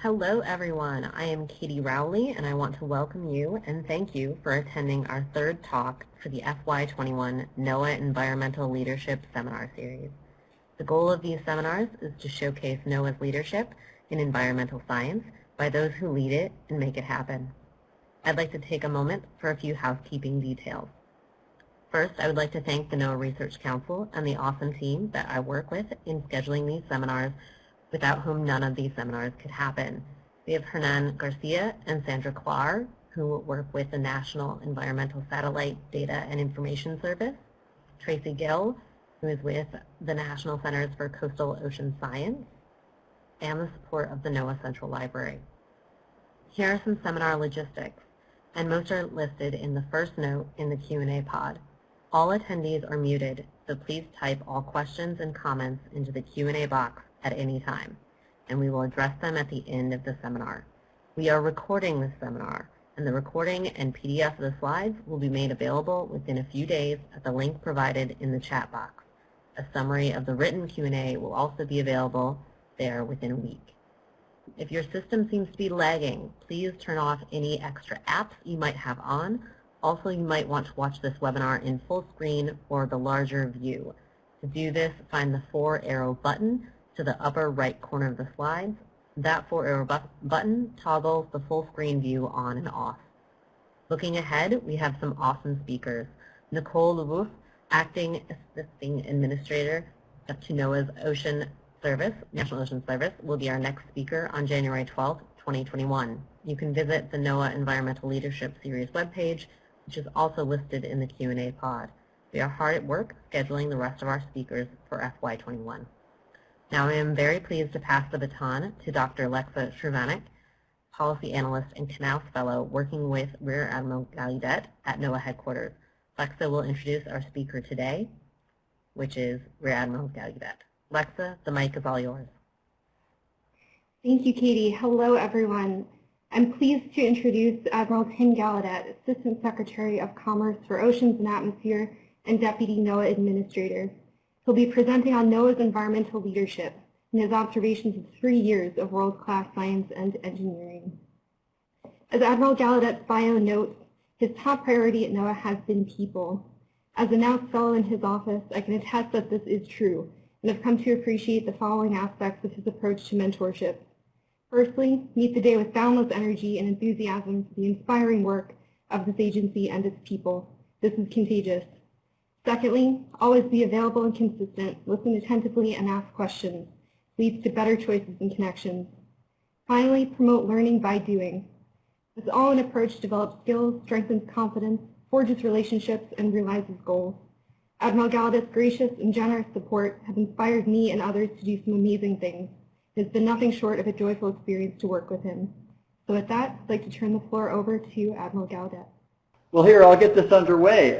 Hello everyone, I am Katie Rowley and I want to welcome you and thank you for attending our third talk for the FY21 NOAA Environmental Leadership Seminar Series. The goal of these seminars is to showcase NOAA's leadership in environmental science by those who lead it and make it happen. I'd like to take a moment for a few housekeeping details. First, I would like to thank the NOAA Research Council and the awesome team that I work with in scheduling these seminars, without whom none of these seminars could happen. We have Hernan Garcia and Sandra Clar, who work with the National Environmental Satellite Data and Information Service, Tracy Gill, who is with the National Centers for Coastal Ocean Science, and the support of the NOAA Central Library. Here are some seminar logistics, and most are listed in the first note in the Q&A pod. All attendees are muted, so please type all questions and comments into the Q&A box at any time, and we will address them at the end of the seminar. We are recording this seminar, and the recording and PDF of the slides will be made available within a few days at the link provided in the chat box. A summary of the written Q&A will also be available there within a week. If your system seems to be lagging, please turn off any extra apps you might have on. Also, you might want to watch this webinar in full screen or the larger view. To do this, find the 4-arrow button to the upper right corner of the slides. That 4-arrow button toggles the full screen view on and off. Looking ahead, we have some awesome speakers. Nicole Leboeuf, Acting Assisting Administrator to NOAA's Ocean Service, National Ocean Service, will be our next speaker on January 12th, 2021. You can visit the NOAA Environmental Leadership Series webpage, which is also listed in the Q&A pod. We are hard at work scheduling the rest of our speakers for FY21. Now I am very pleased to pass the baton to Dr. Lexa Shervanek, Policy Analyst and Canals Fellow working with Rear Admiral Gallaudet at NOAA Headquarters. Lexa will introduce our speaker today, which is Rear Admiral Gallaudet. Lexa, the mic is all yours. Thank you, Katie. Hello, everyone. I'm pleased to introduce Admiral Tim Gallaudet, Assistant Secretary of Commerce for Oceans and Atmosphere and Deputy NOAA Administrator. He'll be presenting on NOAA's environmental leadership and his observations of 3 years of world-class science and engineering. As Admiral Gallaudet's bio notes, his top priority at NOAA has been people. As a now fellow in his office, I can attest that this is true, and have come to appreciate the following aspects of his approach to mentorship. Firstly, meet the day with boundless energy and enthusiasm for the inspiring work of this agency and its people. This is contagious. Secondly, always be available and consistent, listen attentively, and ask questions. Leads to better choices and connections. Finally, promote learning by doing. This all-in approach develops skills, strengthens confidence, forges relationships, and realizes goals. Admiral Gallaudet's gracious and generous support have inspired me and others to do some amazing things. It has been nothing short of a joyful experience to work with him. So with that, I'd like to turn the floor over to Admiral Gallaudet. Well, here, I'll get this underway.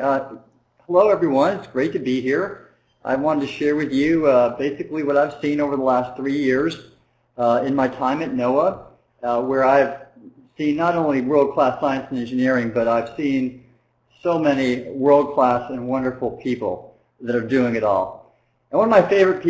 Hello, everyone. It's great to be here. I wanted to share with you basically what I've seen over the last 3 years in my time at NOAA, where I've seen not only world-class science and engineering, but I've seen so many world-class and wonderful people that are doing it all. And one of my favorite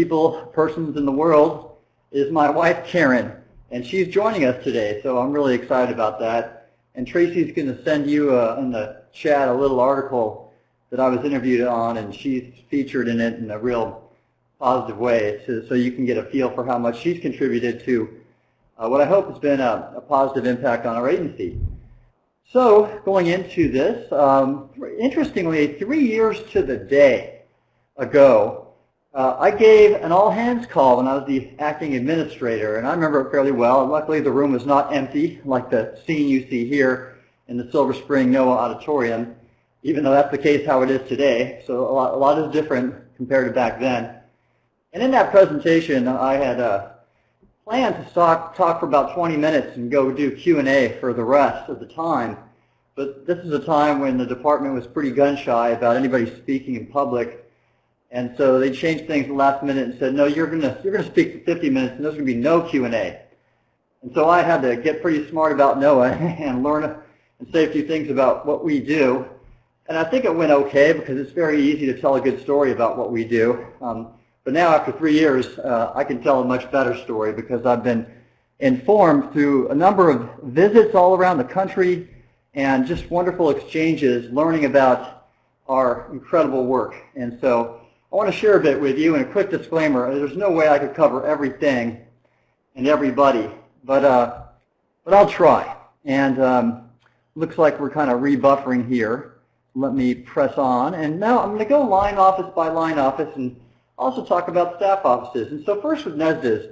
persons in the world is my wife, Karen, and she's joining us today, so I'm really excited about that. And Tracy's going to send you in the chat a little article that I was interviewed on, and she's featured in it in a real positive way, so you can get a feel for how much she's contributed to what I hope has been a positive impact on our agency. So going into this, interestingly, 3 years to the day ago, I gave an all-hands call when I was the acting administrator, and I remember it fairly well. Luckily, the room was not empty like the scene you see here in the Silver Spring NOAA Auditorium, even though that's the case how it is today. So a lot is different compared to back then. And in that presentation, I had planned to talk for about 20 minutes and go do Q&A for the rest of the time. But this is a time when the department was pretty gun-shy about anybody speaking in public. And so they changed things at the last minute and said, no, you're going to speak for 50 minutes, and there's going to be no Q&A. And so I had to get pretty smart about NOAA and learn and say a few things about what we do. And I think it went okay because it's very easy to tell a good story about what we do. But now after 3 years, I can tell a much better story because I've been informed through a number of visits all around the country and just wonderful exchanges learning about our incredible work. And so I want to share a bit with you, and a quick disclaimer, there's no way I could cover everything and everybody, but I'll try. And looks like we're kind of rebuffering here. Let me press on. And now I'm going to go line office by line office and also talk about staff offices. And so first with NESDIS,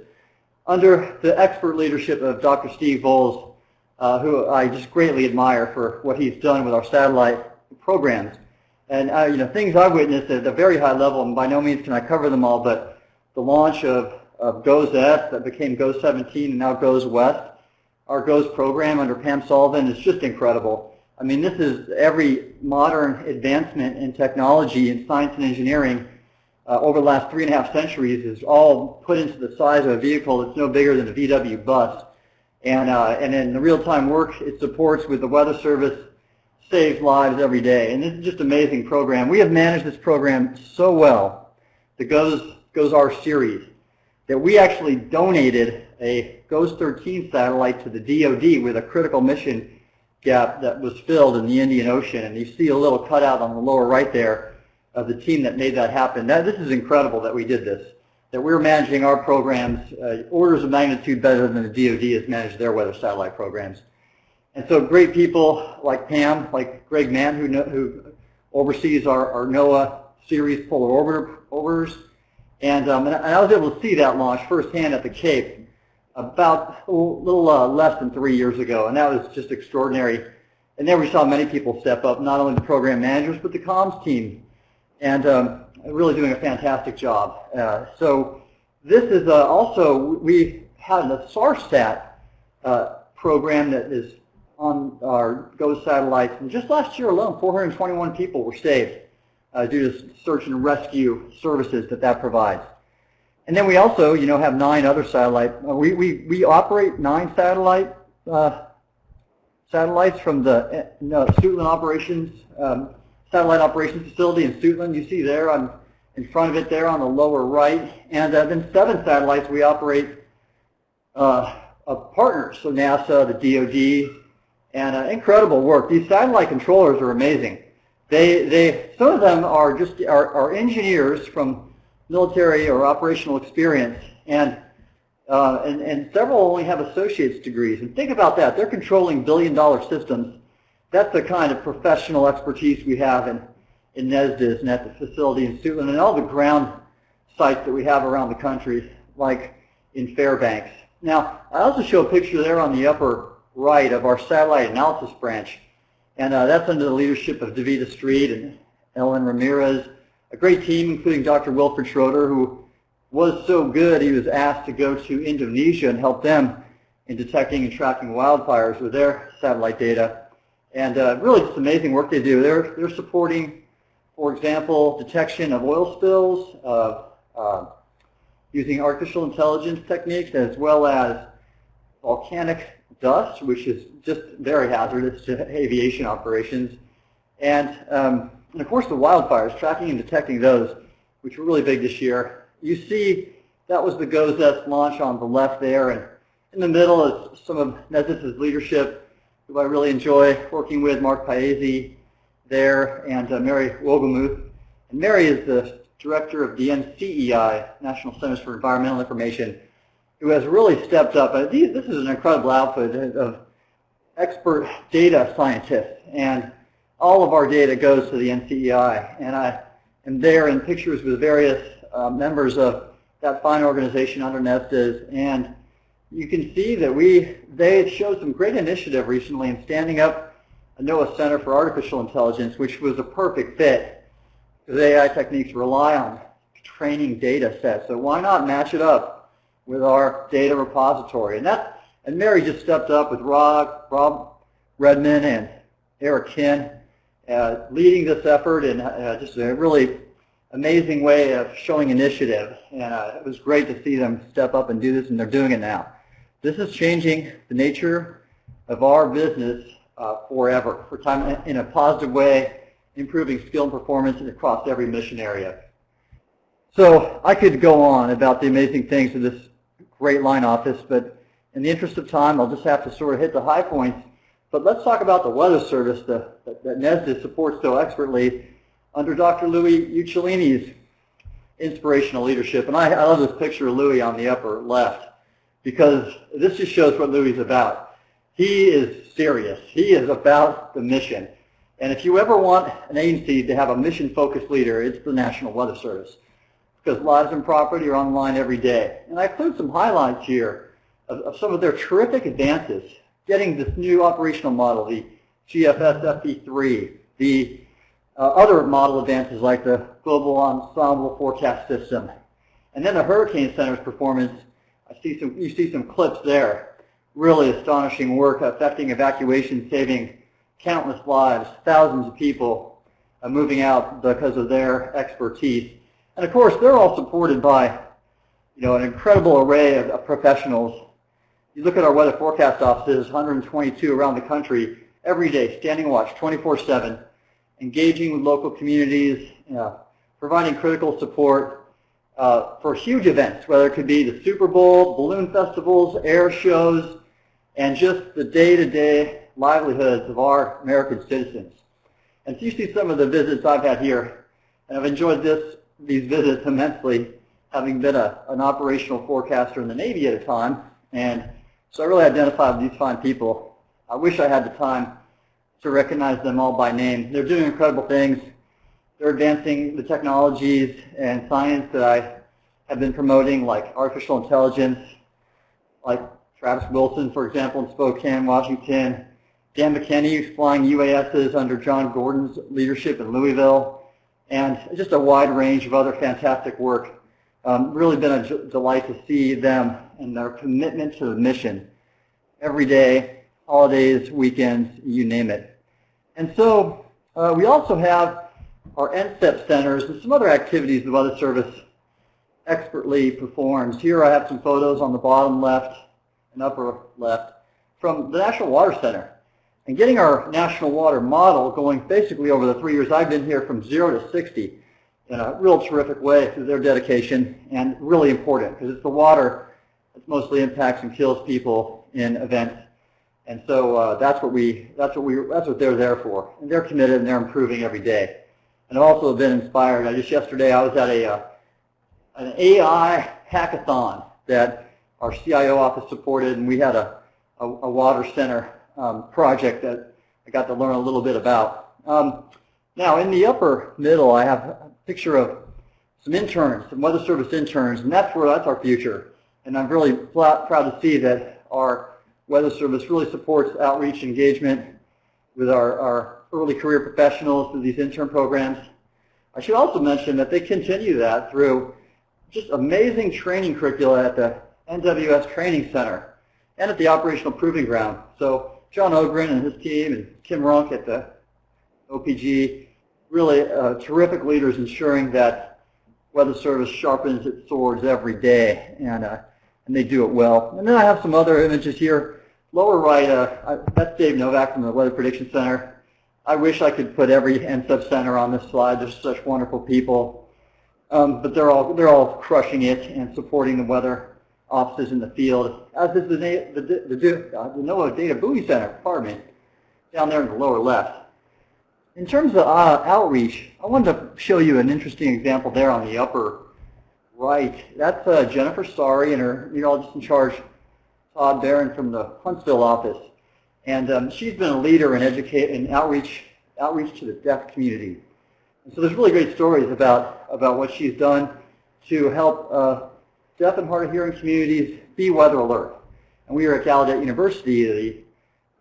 under the expert leadership of Dr. Steve Voles, who I just greatly admire for what he's done with our satellite programs. And things I witnessed at a very high level, and by no means can I cover them all, but the launch of GOES S that became GOES 17 and now GOES West, our GOES program under Pam Sullivan is just incredible. I mean, this is every modern advancement in technology and science and engineering over the last 3.5 centuries is all put into the size of a vehicle that's no bigger than a VW bus. And in the real-time work it supports with the Weather Service saves lives every day. And this is just an amazing program. We have managed this program so well, the GOES R series, that we actually donated a GOES 13 satellite to the DoD with a critical mission gap that was filled in the Indian Ocean. And you see a little cutout on the lower right there of the team that made that happen. This is incredible that we did this, that we're managing our programs orders of magnitude better than the DoD has managed their weather satellite programs. And so great people like Pam, like Greg Mann, who oversees our NOAA series polar orbiters. And I was able to see that launch firsthand at the Cape about a little less than 3 years ago, and that was just extraordinary. And there we saw many people step up, not only the program managers, but the comms team, and really doing a fantastic job. So this is also, we had a SARSAT program that is on our GOES satellites, and just last year alone, 421 people were saved due to search and rescue services that provides. And then we also, have 9 other satellite. We operate 9 satellites from the Suitland operations, satellite operations facility in Suitland. You see there, in front of it there on the lower right. And then 7 satellites we operate of partners, so NASA, the DoD, and incredible work. These satellite controllers are amazing. Some of them are just are engineers from military or operational experience, and several only have associate's degrees. And think about that. They're controlling billion-dollar systems. That's the kind of professional expertise we have in NESDIS and at the facility in Suitland and all the ground sites that we have around the country, like in Fairbanks. Now, I also show a picture there on the upper right of our satellite analysis branch, and that's under the leadership of Davida Street and Ellen Ramirez, a great team, including Dr. Wilfred Schroeder, who was so good he was asked to go to Indonesia and help them in detecting and tracking wildfires with their satellite data. And really just amazing work they do. They're supporting, for example, detection of oil spills, using artificial intelligence techniques, as well as volcanic dust, which is just very hazardous to aviation operations. And of course the wildfires, tracking and detecting those, which were really big this year. You see that was the GOES S launch on the left there, and in the middle is some of NESDIS's leadership, who I really enjoy working with, Mark Paese there, and Mary Wogelmuth. And Mary is the director of the NCEI, National Centers for Environmental Information, who has really stepped up. This is an incredible output of expert data scientists, and all of our data goes to the NCEI. And I am there in pictures with various members of that fine organization under NESDIS, and you can see that they showed some great initiative recently in standing up a NOAA Center for Artificial Intelligence, which was a perfect fit, because AI techniques rely on training data sets. So why not match it up with our data repository? And Mary just stepped up with Rob Redman and Eric Kinn, leading this effort in just a really amazing way of showing initiative. And it was great to see them step up and do this, and they're doing it now. This is changing the nature of our business forever, for time in a positive way, improving skill and performance across every mission area. So I could go on about the amazing things of this great line office, but In the interest of time, I'll just have to sort of hit the high points. But let's talk about the Weather Service that NESDA supports so expertly under Dr. Louis Uccellini's inspirational leadership. And I love this picture of Louis on the upper left because this just shows what Louis is about. He is serious. He is about the mission. And if you ever want an agency to have a mission-focused leader, it's the National Weather Service, because lives and property are on the line every day. And I include some highlights here of some of their terrific advances, getting this new operational model, the GFS-FP3, the other model advances like the Global Ensemble Forecast System. And then the Hurricane Center's performance, you see some clips there. Really astonishing work affecting evacuation, saving countless lives, thousands of people moving out because of their expertise. And of course, they're all supported by an incredible array of professionals. You look at our weather forecast offices, 122 around the country, every day, standing watch, 24/7, engaging with local communities, providing critical support for huge events, whether it could be the Super Bowl, balloon festivals, air shows, and just the day-to-day livelihoods of our American citizens. And so you see some of the visits I've had here, and I've enjoyed these visits immensely, having been an operational forecaster in the Navy at a time, and so I really identify with these fine people. I wish I had the time to recognize them all by name. They're doing incredible things. They're advancing the technologies and science that I have been promoting, like artificial intelligence, like Travis Wilson, for example, in Spokane, Washington. Dan McKinney flying UASs under John Gordon's leadership in Louisville, and just a wide range of other fantastic work. Really been a delight to see them and their commitment to the mission every day, holidays, weekends, you name it. And so we also have our NSEP centers and some other activities the Weather Service expertly performs. Here I have some photos on the bottom left and upper left from the National Water Center. And getting our national water model going basically over the 3 years I've been here from 0 to 60 in a real terrific way through their dedication, and really important because it's the water that mostly impacts and kills people in events. And so that's what they're there for. And they're committed and they're improving every day. And I've also been inspired. Just yesterday I was at an AI hackathon that our CIO office supported, and we had a water center project that I got to learn a little bit about. Now, in the upper middle, I have a picture of some interns, some Weather Service interns, and that's our future. And I'm really proud to see that our Weather Service really supports outreach engagement with our early career professionals through these intern programs. I should also mention that they continue that through just amazing training curricula at the NWS Training Center and at the Operational Proving Ground. So John Ogren and his team and Kim Runk at the OPG, really terrific leaders ensuring that Weather Service sharpens its swords every day, and they do it well. And then I have some other images here. Lower right, that's Dave Novak from the Weather Prediction Center. I wish I could put every NSEP center on this slide. They're such wonderful people, but they're all crushing it and supporting the weather offices in the field, as is the NOAA Data Buoy Center, pardon me, down there in the lower left. In terms of outreach, I wanted to show you an interesting example there on the upper right. That's Jennifer Starry and her meteorologist in charge, Todd Barron from the Huntsville office. And she's been a leader in outreach to the deaf community. And so there's really great stories about what she's done to help deaf and hard of hearing communities be weather alert. And we are at Gallaudet University,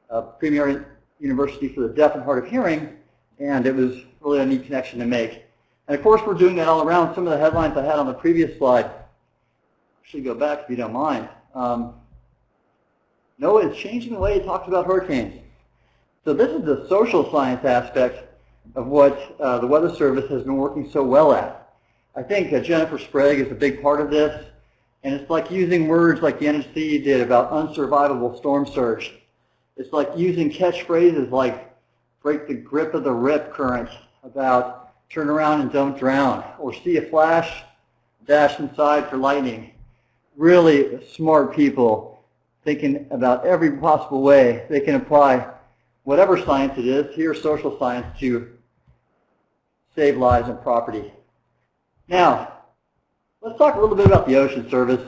the premier university for the deaf and hard of hearing, and it was really a neat connection to make. And of course we're doing that all around. Some of the headlines I had on the previous slide, actually go back if you don't mind. NOAA is changing the way it talks about hurricanes. So this is the social science aspect of what the Weather Service has been working so well at. I think Jennifer Sprague is a big part of this. And it's like using words like the NHC did about unsurvivable storm surge. It's like using catchphrases like break the grip of the rip current, about turn around and don't drown, or see a flash, dash inside for lightning. Really smart people thinking about every possible way they can apply whatever science it is, here social science, to save lives and property. Now, let's talk a little bit about the Ocean Service.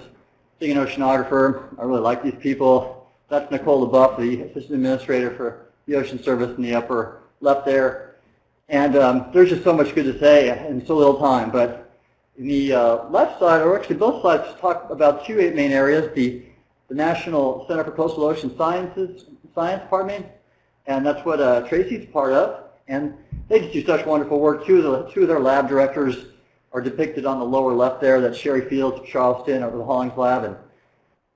Being an oceanographer, I really like these people. That's Nicole LeBuff, the Assistant Administrator for the Ocean Service in the upper left there. And there's just so much good to say in so little time. But the left side, or actually both sides, talk about two main areas, the National Center for Coastal Ocean Science, and that's what Tracy's part of. And they just do such wonderful work. Two of their lab directors are depicted on the lower left there. That's Sherry Fields of Charleston over the Hollings Lab,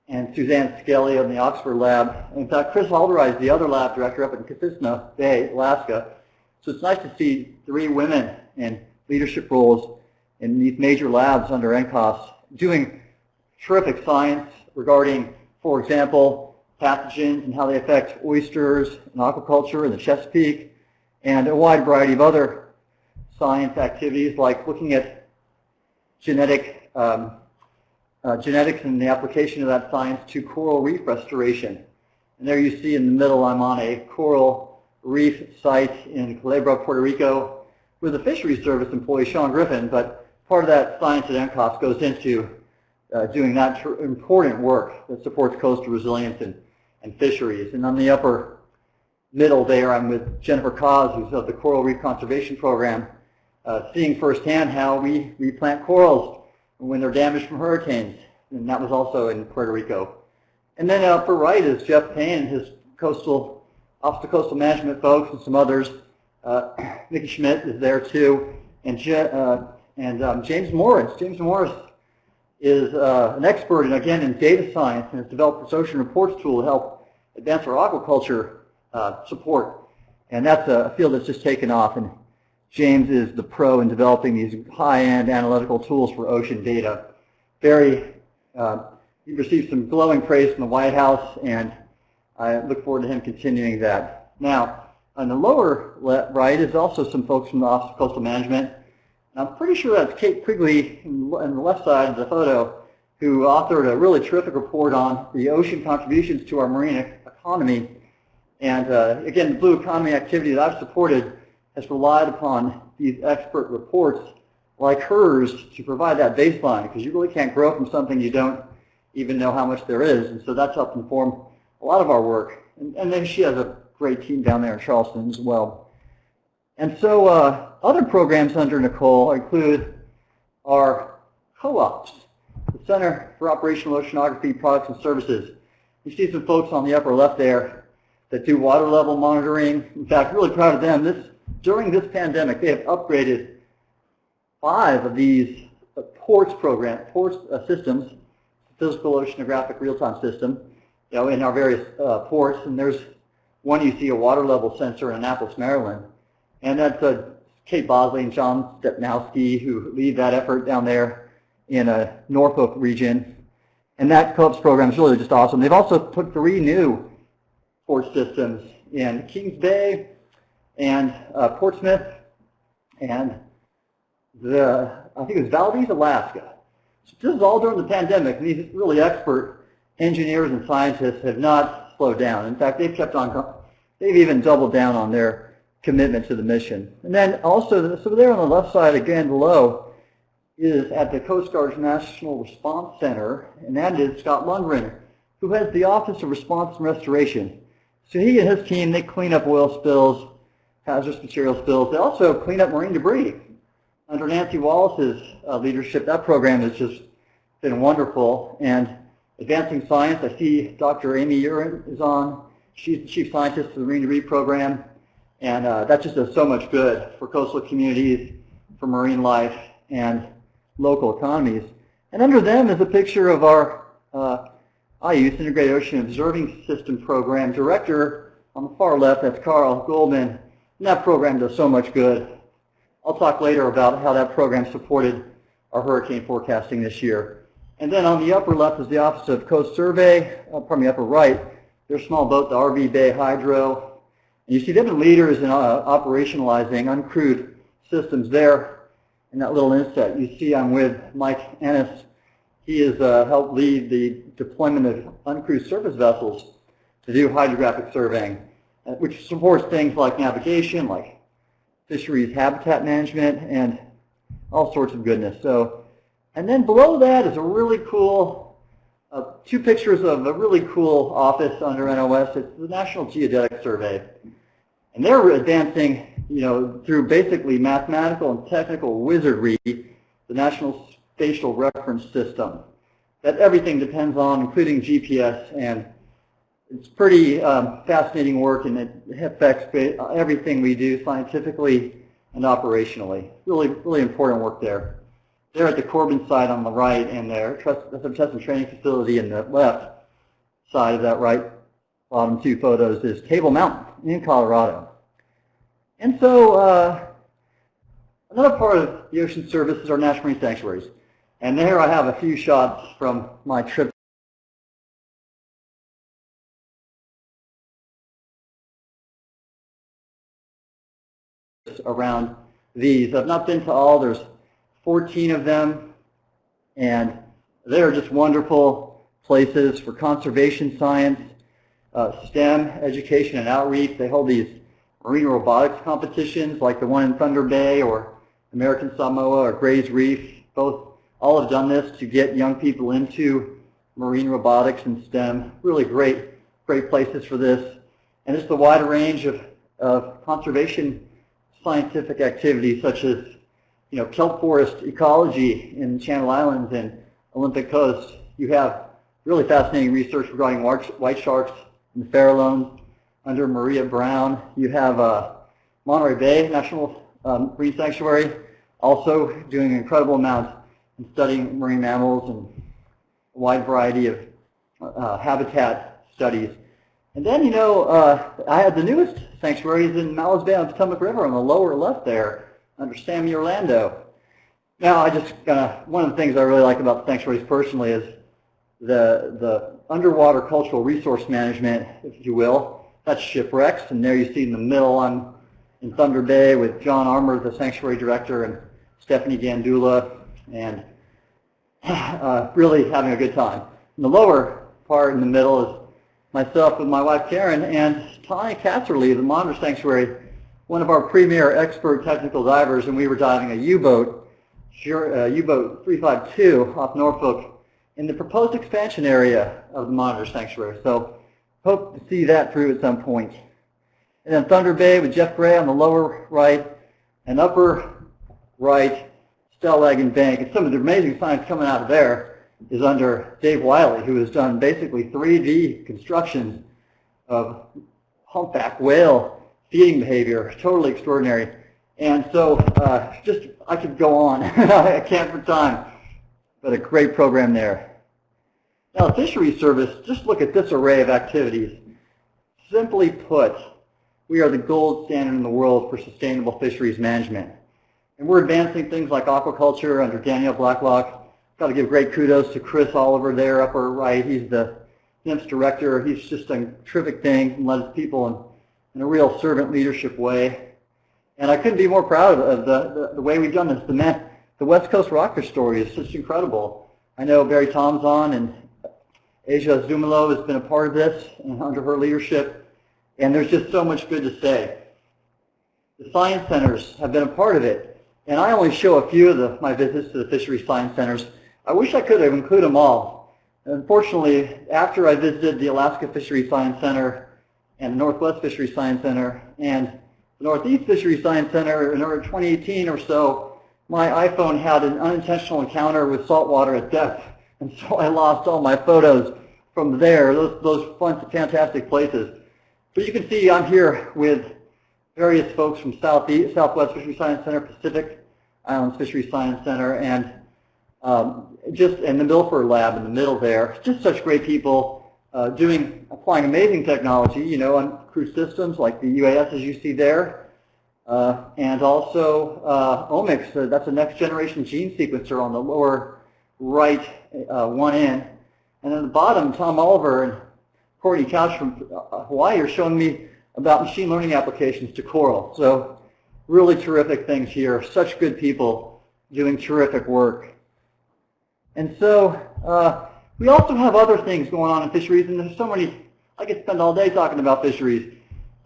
and Suzanne Skelly of the Oxford Lab. In fact, Chris Halderai is the other lab director up in Kitsisna Bay, Alaska. So it's nice to see three women in leadership roles in these major labs under NCOS doing terrific science regarding, for example, pathogens and how they affect oysters and aquaculture in the Chesapeake, and a wide variety of other science activities like looking at genetics and the application of that science to coral reef restoration. And there you see in the middle, I'm on a coral reef site in Culebra, Puerto Rico, with a fisheries service employee, Sean Griffin, but part of that science at NCOS goes into doing that important work that supports coastal resilience and fisheries. And on the upper middle there, I'm with Jennifer Cause, who's of the Coral Reef Conservation Program, seeing firsthand how we replant corals when they're damaged from hurricanes, and that was also in Puerto Rico. And then upper right is Jeff Payne, his Office of Coastal Management folks, and some others. Mickey Schmidt is there too, and James Morris. James Morris is an expert, again, in data science, and has developed this ocean reports tool to help advance our aquaculture support. And that's a field that's just taken off, and James is the pro in developing these high-end analytical tools for ocean data. He received some glowing praise from the White House, and I look forward to him continuing that. Now, on the lower right is also some folks from the Office of Coastal Management. I'm pretty sure that's Kate Quigley on the left side of the photo, who authored a really terrific report on the ocean contributions to our marine economy. And again, the blue economy activity that I've supported has relied upon these expert reports like hers to provide that baseline, because you really can't grow from something you don't even know how much there is. And so that's helped inform a lot of our work. And then she has a great team down there in Charleston as well. And so other programs under Nicole include our co-ops, the Center for Operational Oceanography Products and Services. You see some folks on the upper left there that do water level monitoring. In fact, really proud of them. During this pandemic, they have upgraded 5 of these ports systems, physical oceanographic real-time system, in our various ports. And there's one you see, a water level sensor in Annapolis, Maryland. And that's Kate Bosley and John Stepnowski, who lead that effort down there in Norfolk region. And that co-ops program is really just awesome. They've also put 3 new port systems in Kings Bay and Portsmouth and I think it was Valdez, Alaska. So this is all during the pandemic, and these really expert engineers and scientists have not slowed down. In fact, they've even doubled down on their commitment to the mission. And then also, so there on the left side again below is at the Coast Guard's National Response Center, and that is Scott Lundgren, who heads the Office of Response and Restoration. So he and his team, they clean up oil spills, hazardous material spills. They also clean up marine debris. Under Nancy Wallace's leadership, that program has just been wonderful. And advancing science, I see Dr. Amy Urin is on. She's the chief scientist of the Marine Debris Program. And that just does so much good for coastal communities, for marine life, and local economies. And under them is a picture of our IUS, Integrated Ocean Observing System Program Director. On the far left, that's Carl Goldman. And that program does so much good. I'll talk later about how that program supported our hurricane forecasting this year. And then on the upper left is the Office of Coast Survey. Upper right, their small boat, the RV Bay Hydro. And you see they've been leaders in operationalizing uncrewed systems there. In that little inset, you see I'm with Mike Ennis He has helped lead the deployment of uncrewed surface vessels to do hydrographic surveying, which supports things like navigation, like fisheries habitat management, and all sorts of goodness. So, and then below that is a really cool, two pictures of a really cool office under NOS. It's the National Geodetic Survey. And they're advancing, through basically mathematical and technical wizardry, the National Spatial Reference System that everything depends on, including GPS, and it's pretty fascinating work, and it affects everything we do scientifically and operationally. Really, really important work there. They're at the Corbin site on the right, and that's a test and training facility in the left side of that right bottom two photos is Table Mountain in Colorado. And so another part of the ocean service is our national marine sanctuaries. And there I have a few shots from my trip around these. I've not been to all. There's 14 of them, and they're just wonderful places for conservation science, STEM, education and outreach. They hold these marine robotics competitions like the one in Thunder Bay or American Samoa or Gray's Reef. All have done this to get young people into marine robotics and STEM. Really great places for this. And just the wide range of conservation scientific activities such as kelp forest ecology in Channel Islands and Olympic Coast. You have really fascinating research regarding white sharks in the Farallones under Maria Brown. You have Monterey Bay National Marine Sanctuary also doing an incredible amount in studying marine mammals and a wide variety of habitat studies. And then, I had the newest sanctuaries in Mallows Bay on the Potomac River on the lower left there under Sammy Orlando. Now, one of the things I really like about the sanctuaries personally is the underwater cultural resource management, if you will. That's shipwrecks, and there you see in the middle, I'm in Thunder Bay with John Armour, the sanctuary director, and Stephanie Gandula, and really having a good time. In the lower part in the middle is myself with my wife Karen and Tanya Casserly, the Monitor Sanctuary, one of our premier expert technical divers, and we were diving a U-boat, U-boat 352 off Norfolk in the proposed expansion area of the Monitor Sanctuary. So hope to see that through at some point. And then Thunder Bay with Jeff Gray on the lower right and upper right, Stellag and Bank. And some of the amazing science coming out of there is under Dave Wiley, who has done basically 3D constructions of humpback whale feeding behavior. Totally extraordinary. And so I could go on. I can't for time, but a great program there. Now, the fisheries service, just look at this array of activities. Simply put, we are the gold standard in the world for sustainable fisheries management. And we're advancing things like aquaculture under Danielle Blacklock. Got to give great kudos to Chris Oliver there, upper right. He's the NIMS director. He's just done terrific things and led his people in a real servant leadership way. And I couldn't be more proud of the way we've done this. The West Coast Rockfish story is just incredible. I know Barry Tom's on, and Asia Zumilo has been a part of this and under her leadership. And there's just so much good to say. The science centers have been a part of it. And I only show a few of my visits to the fisheries science centers. I wish I could have included them all. Unfortunately, after I visited the Alaska Fisheries Science Center and the Northwest Fisheries Science Center and the Northeast Fisheries Science Center in 2018 or so, my iPhone had an unintentional encounter with saltwater at depth. And so I lost all my photos from there, those fun, fantastic places. But you can see I'm here with various folks from Southwest Fisheries Science Center, Pacific Islands Fisheries Science Center, and just in the Milford Lab in the middle there. Just such great people applying amazing technology, on cruise systems like the UAS as you see there, and also omics. That's a next generation gene sequencer on the lower right one end. And then the bottom, Tom Oliver and Courtney Couch from Hawaii are showing me about machine learning applications to coral. So really terrific things here. Such good people doing terrific work. And so we also have other things going on in fisheries, and there's so many, I could spend all day talking about fisheries.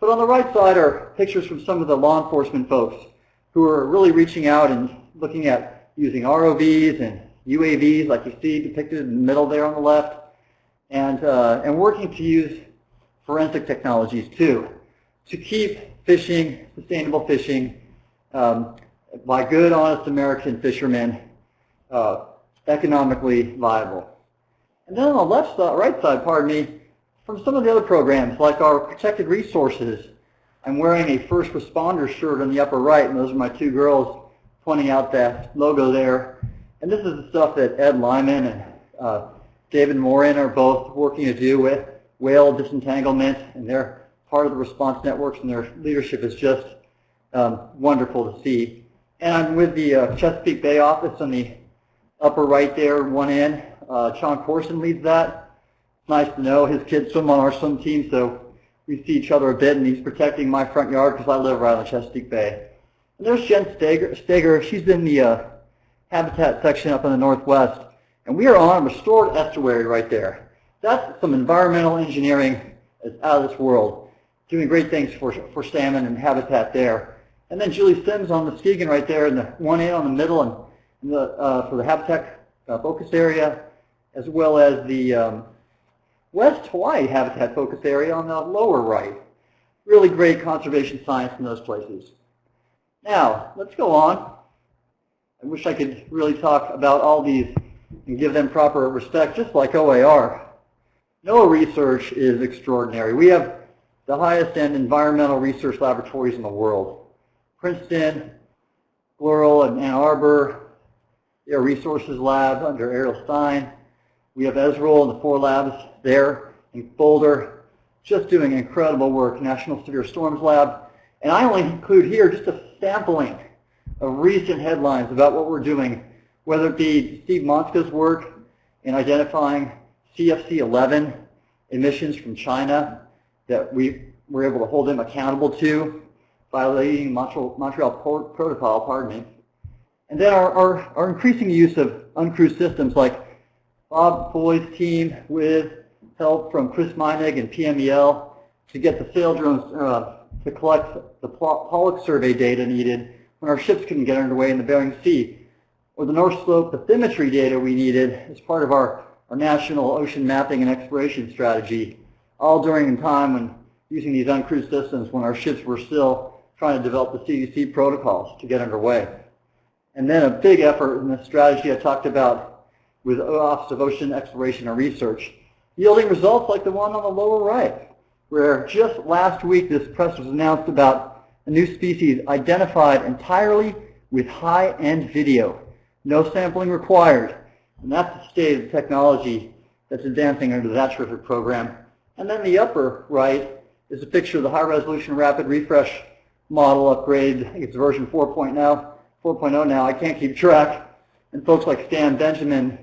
But on the right side are pictures from some of the law enforcement folks who are really reaching out and looking at using ROVs and UAVs, like you see depicted in the middle there on the left, and working to use forensic technologies too, to keep fishing, sustainable fishing, by good, honest American fishermen, economically viable. And then on the left side, right side, pardon me, from some of the other programs, like our protected resources, I'm wearing a first responder shirt on the upper right, and those are my two girls pointing out that logo there. And this is the stuff that Ed Lyman and David Morin are both working to do with whale disentanglement, and they're part of the response networks, and their leadership is just wonderful to see. And I'm with the Chesapeake Bay office on the upper right there, one end. Sean Corson leads that. It's nice to know his kids swim on our swim team, so we see each other a bit, and he's protecting my front yard because I live right on Chesapeake Bay. And there's Jen Steger. She's in the habitat section up in the northwest, and we are on a restored estuary right there. That's some environmental engineering that's out of this world, doing great things for salmon and habitat there. And then Julie Sims on the Muskegon right there, in the one end on the middle, and for the habitat focus area, as well as the West Hawaii habitat focus area on the lower right. Really great conservation science in those places. Now, let's go on. I wish I could really talk about all these and give them proper respect, just like OAR. NOAA research is extraordinary. We have the highest end environmental research laboratories in the world. Princeton, Laurel, and Ann Arbor, the Air Resources Lab under Ariel Stein. We have Ezreal and the 4 labs there in Boulder, just doing incredible work. National Severe Storms Lab. And I only include here just a sampling of recent headlines about what we're doing, whether it be Steve Monska's work in identifying CFC-11 emissions from China that we were able to hold them accountable to, violating Montreal Protocol, pardon me. And then our increasing use of uncrewed systems like Bob Foy's team with help from Chris Meinig and PMEL to get the sail drones to collect the Pollock survey data needed when our ships couldn't get underway in the Bering Sea, or the North Slope bathymetry data we needed as part of our national ocean mapping and exploration strategy, all during a time when using these uncrewed systems when our ships were still trying to develop the CDC protocols to get underway. And then a big effort in the strategy I talked about with the Office of Ocean Exploration and Research, yielding results like the one on the lower right, where just last week this press was announced about a new species identified entirely with high-end video, no sampling required. And that's the state of technology that's advancing under that terrific program. And then the upper right is a picture of the high-resolution rapid refresh model upgrade. I think it's version 4.0 now. I can't keep track. And folks like Stan Benjamin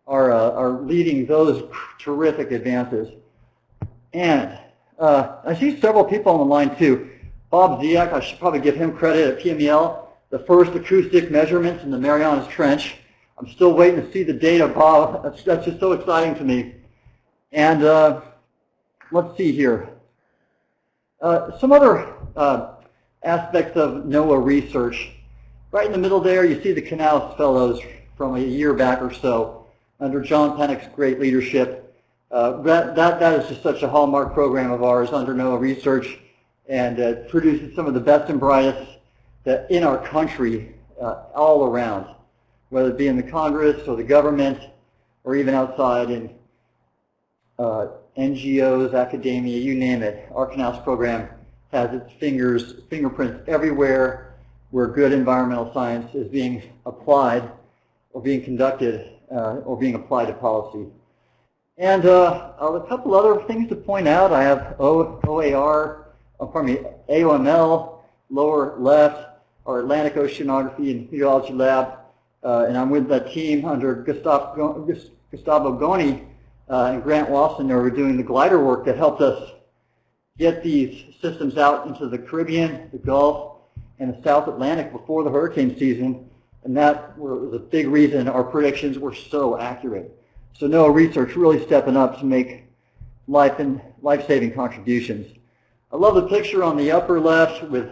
are leading those terrific advances. And I see several people on the line too. Bob Ziak, I should probably give him credit at PMEL, the first acoustic measurements in the Marianas Trench. I'm still waiting to see the data, Bob. That's just so exciting to me. And let's see here. Some other aspects of NOAA research. Right in the middle there, you see the Canals Fellows from a year back or so under John Pennock's great leadership. That is just such a hallmark program of ours under NOAA research, and produces some of the best and brightest that in our country all around, whether it be in the Congress or the government or even outside in NGOs, academia, you name it. Our Canals program has its fingerprints everywhere where good environmental science is being applied or being conducted or being applied to policy. And a couple other things to point out. I have AOML, lower left, our Atlantic Oceanography and Meteorology Lab, and I'm with that team under Gustavo Goni and Grant Wasson, who are doing the glider work that helped us get these systems out into the Caribbean, the Gulf, and the South Atlantic before the hurricane season, And that was a big reason our predictions were so accurate. So NOAA research really stepping up to make life-saving contributions. I love the picture on the upper left with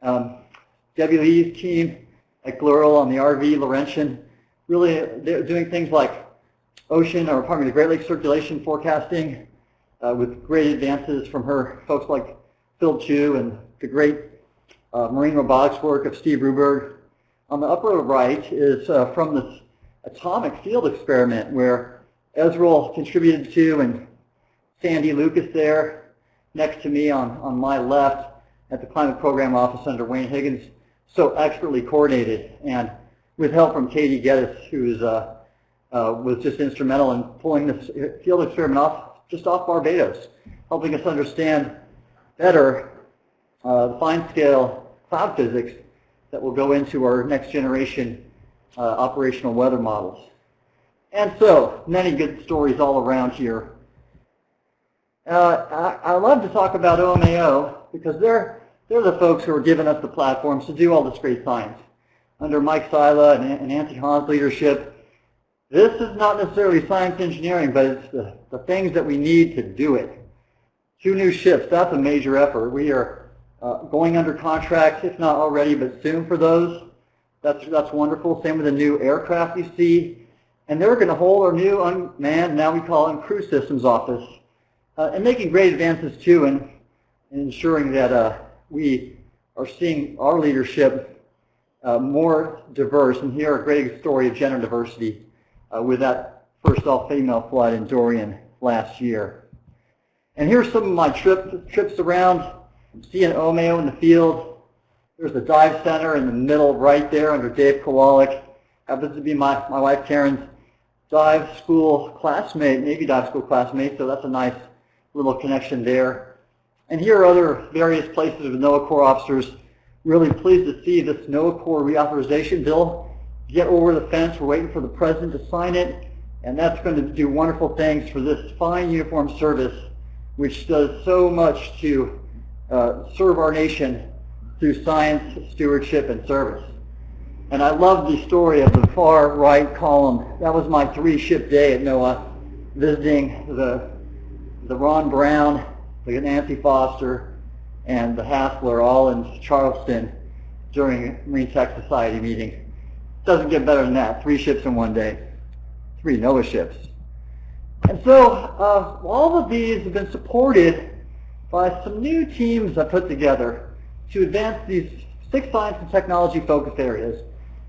Debbie Lee's team at Gallaudet on the RV Laurentian. Really, they're doing things like ocean, or pardon me, the Great Lakes circulation forecasting with great advances from her folks like Phil Chu and the great marine robotics work of Steve Ruberg. On the upper right is from this atomic field experiment where Ezreal contributed to, and Sandy Lucas there next to me on my left at the Climate Program Office under Wayne Higgins, so expertly coordinated, and with help from Katie Geddes, who was just instrumental in pulling this field experiment off Barbados, helping us understand better the fine-scale cloud physics that will go into our next generation operational weather models. And so, many good stories all around here. I love to talk about OMAO because they're the folks who are giving us the platforms to do all this great science. Under Mike Sila and Nancy Hahn's leadership, this is not necessarily science engineering, but it's the things that we need to do it. 2 new ships, that's a major effort. We are going under contract, if not already, but soon for those. That's wonderful. Same with the new aircraft you see. And they're going to hold our new unmanned, now we call it crew systems office, and making great advances too in ensuring that we are seeing our leadership more diverse. And here a great story of gender diversity with that first all-female flight in Dorian last year. And here's some of my trips around, seeing OMAO in the field. There's the dive center in the middle right there under Dave Kowalik. Happens to be my wife Karen's dive school classmate, Navy dive school classmate, so that's a nice little connection there. And here are other various places with NOAA Corps officers. Really pleased to see this NOAA Corps reauthorization bill get over the fence. We're waiting for the President to sign it, and that's going to do wonderful things for this fine uniformed service, which does so much to serve our nation through science, stewardship, and service. And I love the story of the far right column. That was my 3-ship day at NOAA, visiting the Ron Brown, the Nancy Foster, and the Hassler all in Charleston during a Marine Tech Society meeting. Doesn't get better than that. 3 ships in one day. 3 NOAA ships. And so all of these have been supported by some new teams I put together to advance these 6 science and technology focused areas.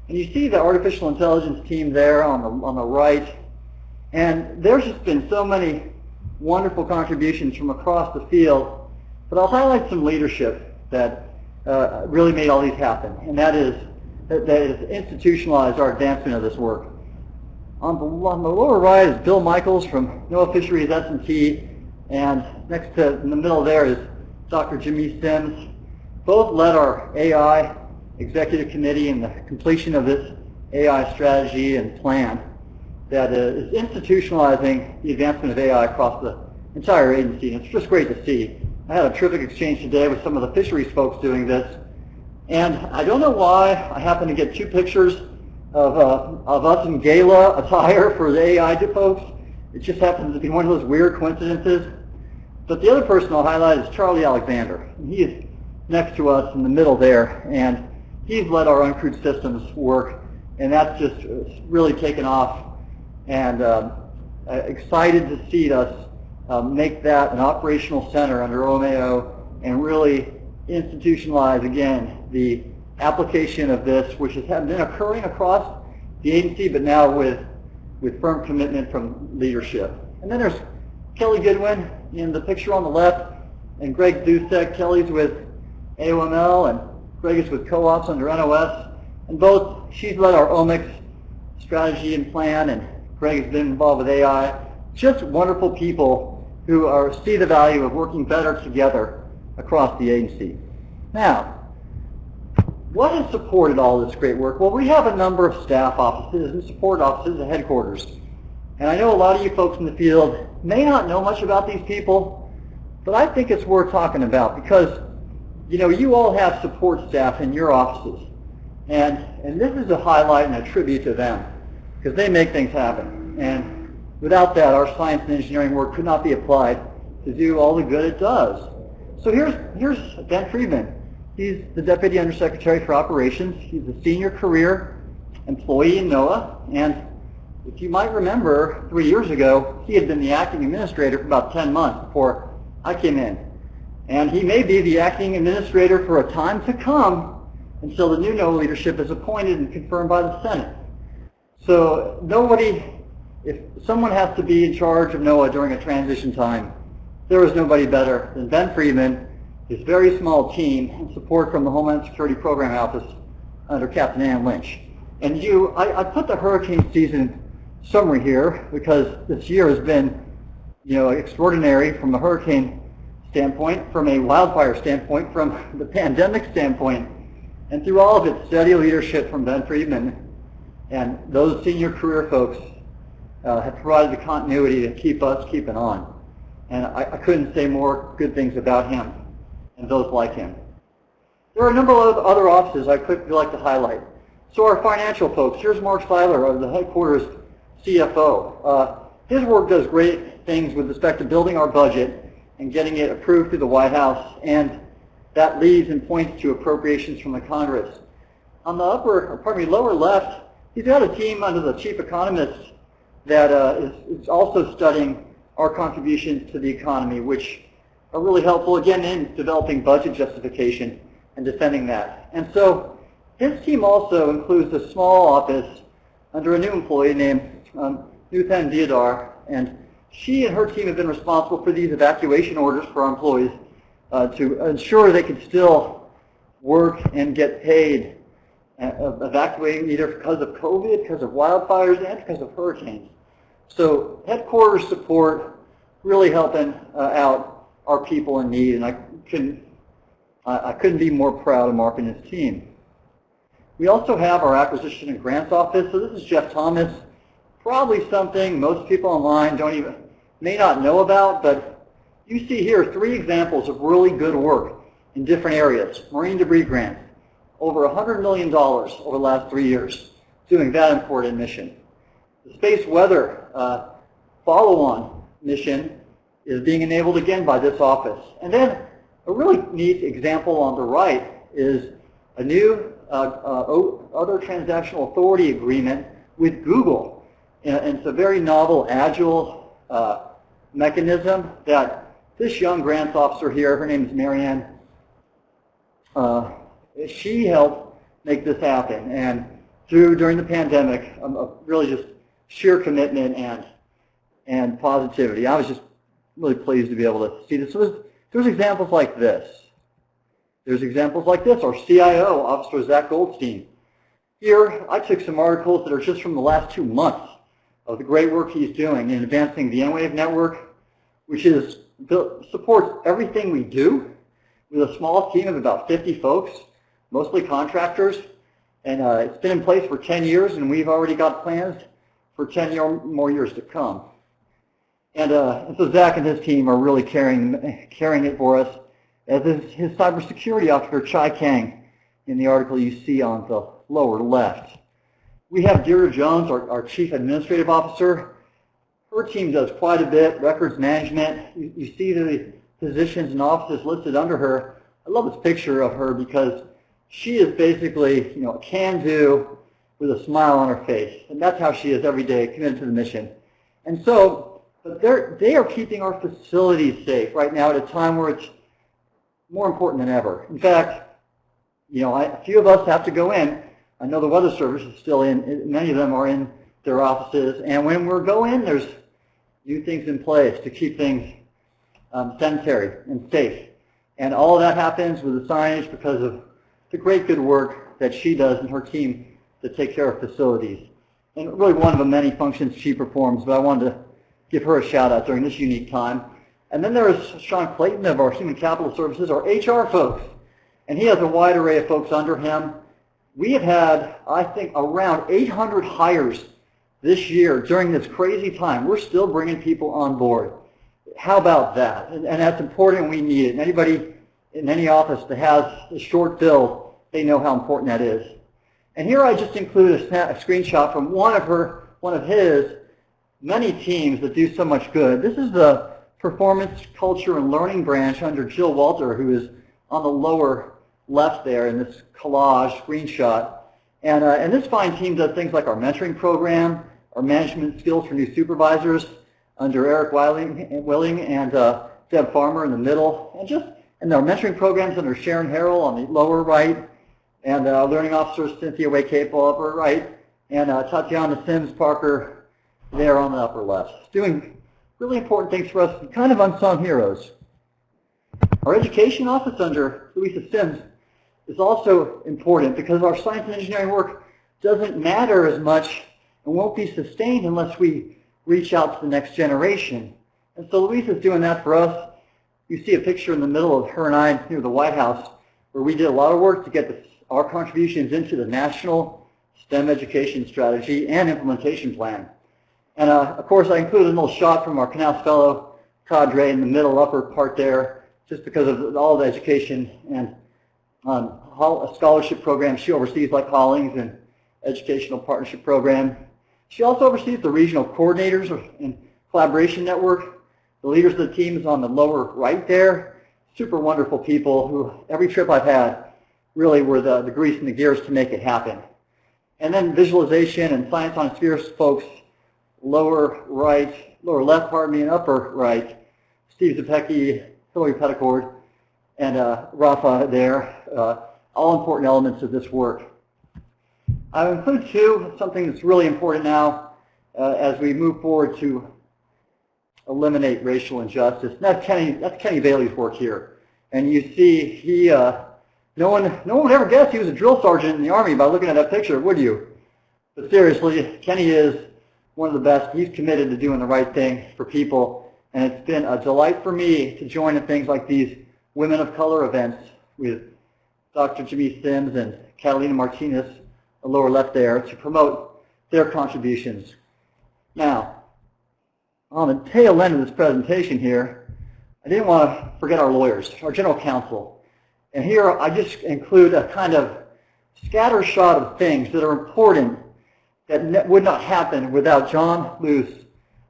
And you see the artificial intelligence team there on the right. And there's just been so many wonderful contributions from across the field. But I'll highlight some leadership that really made all these happen. And that is institutionalized our advancement of this work. On the lower right is Bill Michaels from NOAA Fisheries S&T. And next to, in the middle there is Dr. Jimmy Sims. Both led our AI Executive Committee in the completion of this AI strategy and plan that is institutionalizing the advancement of AI across the entire agency. And it's just great to see. I had a terrific exchange today with some of the fisheries folks doing this. And I don't know why I happened to get 2 pictures of us in gala attire for the AI folks. It just happens to be one of those weird coincidences. But the other person I'll highlight is Charlie Alexander. And he is next to us in the middle there. And he's led our uncrewed systems work. And that's just really taken off. And excited to see us make that an operational center under OMAO and really institutionalize, again, the application of this, which has been occurring across the agency, but now with firm commitment from leadership. And then there's Kelly Goodwin in the picture on the left, and Greg Dusek. Kelly's with AOML, and Greg is with co-ops under NOS. And she's led our omics strategy and plan, and Greg has been involved with AI. Just wonderful people who see the value of working better together across the agency. Now, what has supported all this great work? Well, we have a number of staff offices and support offices at headquarters. And I know a lot of you folks in the field may not know much about these people, but I think it's worth talking about because, you know, you all have support staff in your offices. And this is a highlight and a tribute to them, because they make things happen. And without that, our science and engineering work could not be applied to do all the good it does. So here's Ben Friedman. He's the Deputy Undersecretary for Operations. He's a senior career employee in NOAA. And if you might remember, 3 years ago, he had been the acting administrator for about 10 months before I came in. And he may be the acting administrator for a time to come until the new NOAA leadership is appointed and confirmed by the Senate. So if someone has to be in charge of NOAA during a transition time, there is nobody better than Ben Friedman, his very small team, and support from the Homeland Security Program Office under Captain Ann Lynch. And I put the hurricane season summary here because this year has been, extraordinary from a hurricane standpoint, from a wildfire standpoint, from the pandemic standpoint, and through all of its steady leadership from Ben Friedman and those senior career folks have provided the continuity to keep us keeping on. And I couldn't say more good things about him and those like him. There are a number of other offices I'd quickly like to highlight. So our financial folks, here's Mark Seiler, the headquarters CFO. His work does great things with respect to building our budget and getting it approved through the White House, and that leads and points to appropriations from the Congress. On the lower left, he's got a team under the chief economist that is also studying our contributions to the economy, which are really helpful, again, in developing budget justification and defending that. And so his team also includes a small office under a new employee named Nuthan Diodar, and she and her team have been responsible for these evacuation orders for our employees to ensure they can still work and get paid evacuating either because of COVID, because of wildfires, and because of hurricanes. So headquarters support really helping out our people in need, and I couldn't be more proud of Mark and his team. We also have our acquisition and grants office. So this is Jeff Thomas, probably something most people online may not know about, but you see here 3 examples of really good work in different areas. Marine debris grants, over $100 million over the last 3 years, doing that important mission. The space weather follow-on mission is being enabled again by this office. And then a really neat example on the right is a new other transactional authority agreement with Google. And it's a very novel, agile mechanism that this young grants officer here, her name is Marianne, she helped make this happen. And during the pandemic, really just sheer commitment and positivity. I was just really pleased to be able to see this. So there's examples like this. There's examples like this. Our CIO, Officer Zach Goldstein. Here, I took some articles that are just from the last 2 months of the great work he's doing in advancing the N-Wave network, which supports everything we do with a small team of about 50 folks, mostly contractors. And it's been in place for 10 years, and we've already got plans for 10 more years to come. And so Zach and his team are really carrying it for us, as is his cybersecurity officer, Chai Kang, in the article you see on the lower left. We have Deirdre Jones, our Chief Administrative Officer. Her team does quite a bit, records management. You see the positions and offices listed under her. I love this picture of her because she is basically, a can-do with a smile on her face. And that's how she is every day, committed to the mission. And so, but they are keeping our facilities safe right now at a time where it's more important than ever. In fact, a few of us have to go in. I know the Weather Service is still in. Many of them are in their offices. And when we go in, there's new things in place to keep things sanitary and safe. And all of that happens with the signage because of the great good work that she does and her team to take care of facilities. And really one of the many functions she performs, but I wanted to give her a shout out during this unique time. And then there is Sean Clayton of our Human Capital Services, our HR folks. And he has a wide array of folks under him. We have had, I think, around 800 hires this year during this crazy time. We're still bringing people on board. How about that? And that's important, and we need it. And anybody in any office that has a short bill, they know how important that is. And here I just include a screenshot from one of his many teams that do so much good. This is the Performance, Culture, and Learning branch under Jill Walter, who is on the lower left there in this collage screenshot. And this fine team does things like our mentoring program, our management skills for new supervisors under Eric Willing and Deb Farmer in the middle, and our mentoring programs under Sharon Harl on the lower right, and learning officer Cynthia Way Capel upper right, and Tatiana Sims Parker there on the upper left, doing really important things for us, kind of unsung heroes. Our education office under Louisa Sims is also important because our science and engineering work doesn't matter as much and won't be sustained unless we reach out to the next generation. And so Louisa's doing that for us. You see a picture in the middle of her and I near the White House where we did a lot of work to get our contributions into the National STEM Education Strategy and Implementation Plan. And of course I included a little shot from our Canals Fellow cadre in the middle upper part there just because of all the education and scholarship programs she oversees like Hollings and Educational Partnership Program. She also oversees the regional coordinators and collaboration network. The leaders of the team is on the lower right there. Super wonderful people who every trip I've had really were the grease in the gears to make it happen. And then visualization and science on spheres folks, lower left, pardon me, and upper right. Steve Zepecki, Hillary Petticord, and Rafa there, all important elements of this work. I include too something that's really important now as we move forward to eliminate racial injustice. And that's Kenny Bailey's work here. And you see no one would ever guess he was a drill sergeant in the Army by looking at that picture, would you? But seriously, Kenny is one of the best. He's committed to doing the right thing for people. And it's been a delight for me to join in things like these Women of Color events with Dr. Jimmy Sims and Catalina Martinez, the lower left there, to promote their contributions. Now, on the tail end of this presentation here, I didn't want to forget our lawyers, our general counsel. And here I just include a kind of scatter shot of things that are important that would not happen without John Luce,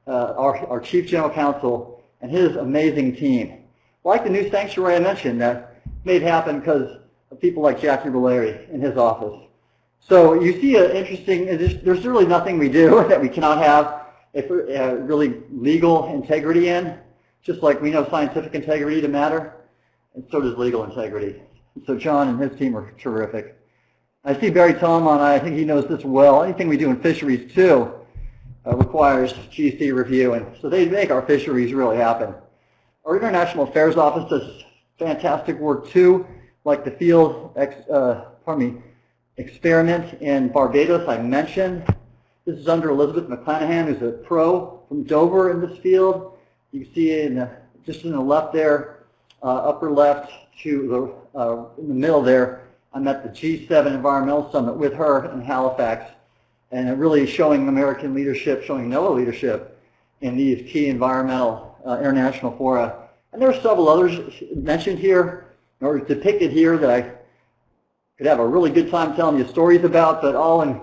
our chief general counsel, and his amazing team. Like the new sanctuary I mentioned that made happen because of people like Jackie Valeri in his office. So you see an interesting, there's really nothing we do that we cannot have really legal integrity in, just like we know scientific integrity to matter, and so does legal integrity. And so John and his team are terrific. I see Barry Tom on, I think he knows this well. Anything we do in fisheries too requires GC review, and so they make our fisheries really happen. Our International Affairs Office does fantastic work too, like the field experiment in Barbados I mentioned. This is under Elizabeth McClanahan, who's a pro from Dover in this field. You can see just in the left there, upper left to the in the middle there, I'm at the G7 Environmental Summit with her in Halifax, and really showing American leadership, showing NOAA leadership in these key environmental international fora. And there are several others mentioned here, or depicted here, that I could have a really good time telling you stories about, but all in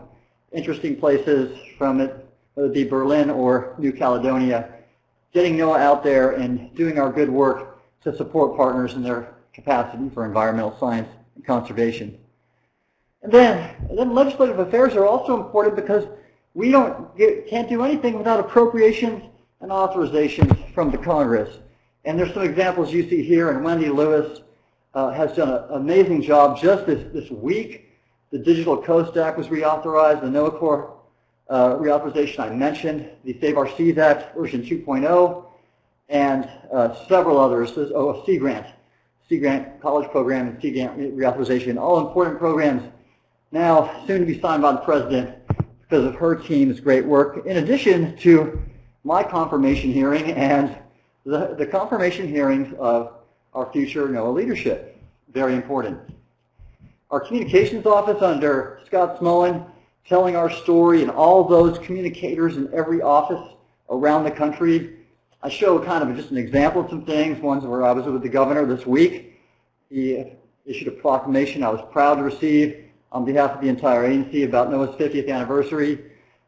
interesting places from it, whether it be Berlin or New Caledonia, getting NOAA out there and doing our good work to support partners in their capacity for environmental science and conservation. And then legislative affairs are also important because we can't do anything without appropriations and authorizations from the Congress. And there's some examples you see here, and Wendy Lewis has done an amazing job just this week. The Digital Coast Act was reauthorized, the NOAA Corps reauthorization I mentioned, the Save Our Seas Act version 2.0, and several others. There's a Sea Grant college program and Sea Grant reauthorization, all important programs now soon to be signed by the President because of her team's great work, in addition to my confirmation hearing and the confirmation hearings of our future NOAA leadership. Very important. Our communications office under Scott Smolin, telling our story, and all those communicators in every office around the country. I show kind of just an example of some things, ones where I was with the governor this week. He issued a proclamation I was proud to receive on behalf of the entire agency about NOAA's 50th anniversary,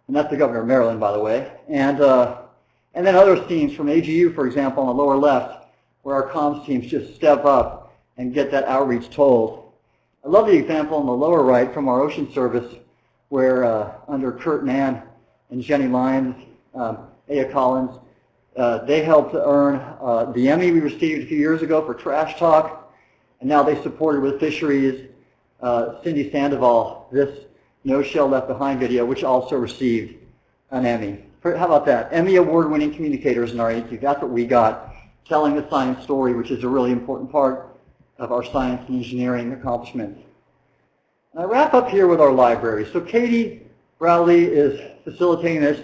and that's the governor of Maryland, by the way. And then other teams from AGU, for example, on the lower left, where our comms teams just step up and get that outreach told. I love the example on the lower right from our ocean service, where under Kurt and Ann and Jenny Lyons, Aya Collins, they helped earn the Emmy we received a few years ago for Trash Talk, and now they supported with fisheries Cindy Sandoval, this No Shell Left Behind video, which also received an Emmy. How about that? Emmy award-winning communicators in our agency. That's what we got, telling the science story, which is a really important part of our science and engineering accomplishments. And I wrap up here with our library. So Katie Rowley is facilitating this.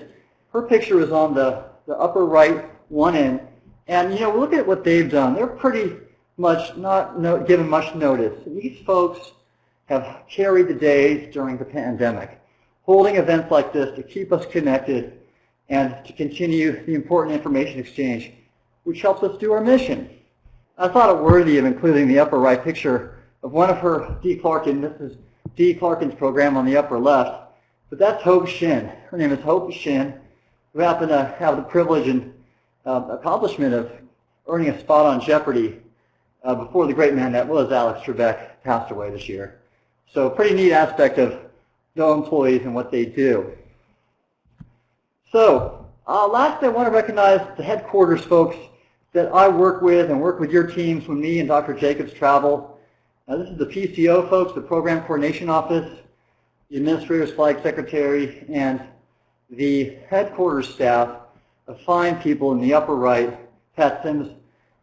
Her picture is on the upper right one end. And, you know, look at what they've done. They're pretty much not given much notice. These folks have carried the days during the pandemic, holding events like this to keep us connected and to continue the important information exchange, which helps us do our mission. I thought it worthy of including the upper right picture of one of her Dee Clarkin. This is Dee Clarkin's program on the upper left, but that's Hope Shin. Her name is Hope Shin, who happened to have the privilege and accomplishment of earning a spot on Jeopardy before the great man that was Alex Trebek passed away this year. So pretty neat aspect of NOAA employees and what they do. So lastly, I want to recognize the headquarters folks that I work with and work with your teams when me and Dr. Jacobs travel. This is the PCO folks, the Program Coordination Office, the Administrator's Flag Secretary, and the headquarters staff of fine people in the upper right, Pat Sims,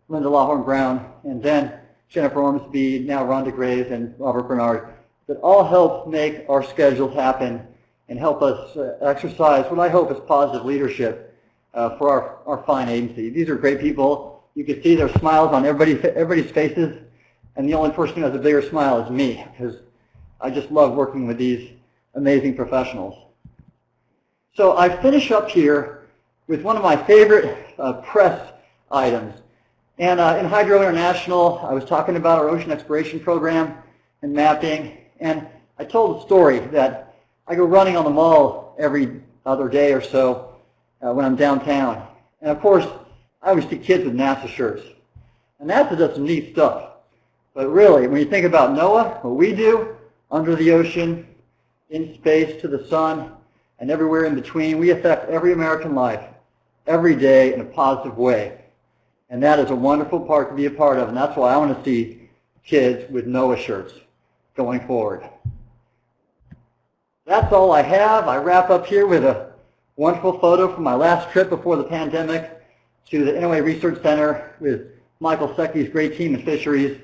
Linda Lawhorn Brown, and then Jennifer Ormsby, now Rhonda Graves, and Robert Bernard, that all help make our schedules happen and help us exercise what I hope is positive leadership for our fine agency. These are great people. You can see their smiles on everybody's faces, and the only person who has a bigger smile is me, because I just love working with these amazing professionals. So I finish up here with one of my favorite press items. And in Hydro International, I was talking about our ocean exploration program and mapping, and I told a story that I go running on the mall every other day or so when I'm downtown. And of course, I always see kids with NASA shirts. And NASA does some neat stuff. But really, when you think about NOAA, what we do under the ocean, in space, to the sun, and everywhere in between, we affect every American life every day in a positive way. And that is a wonderful part to be a part of, and that's why I want to see kids with NOAA shirts going forward. That's all I have. I wrap up here with a wonderful photo from my last trip before the pandemic to the NOAA Research Center with Michael Secchi's great team in fisheries,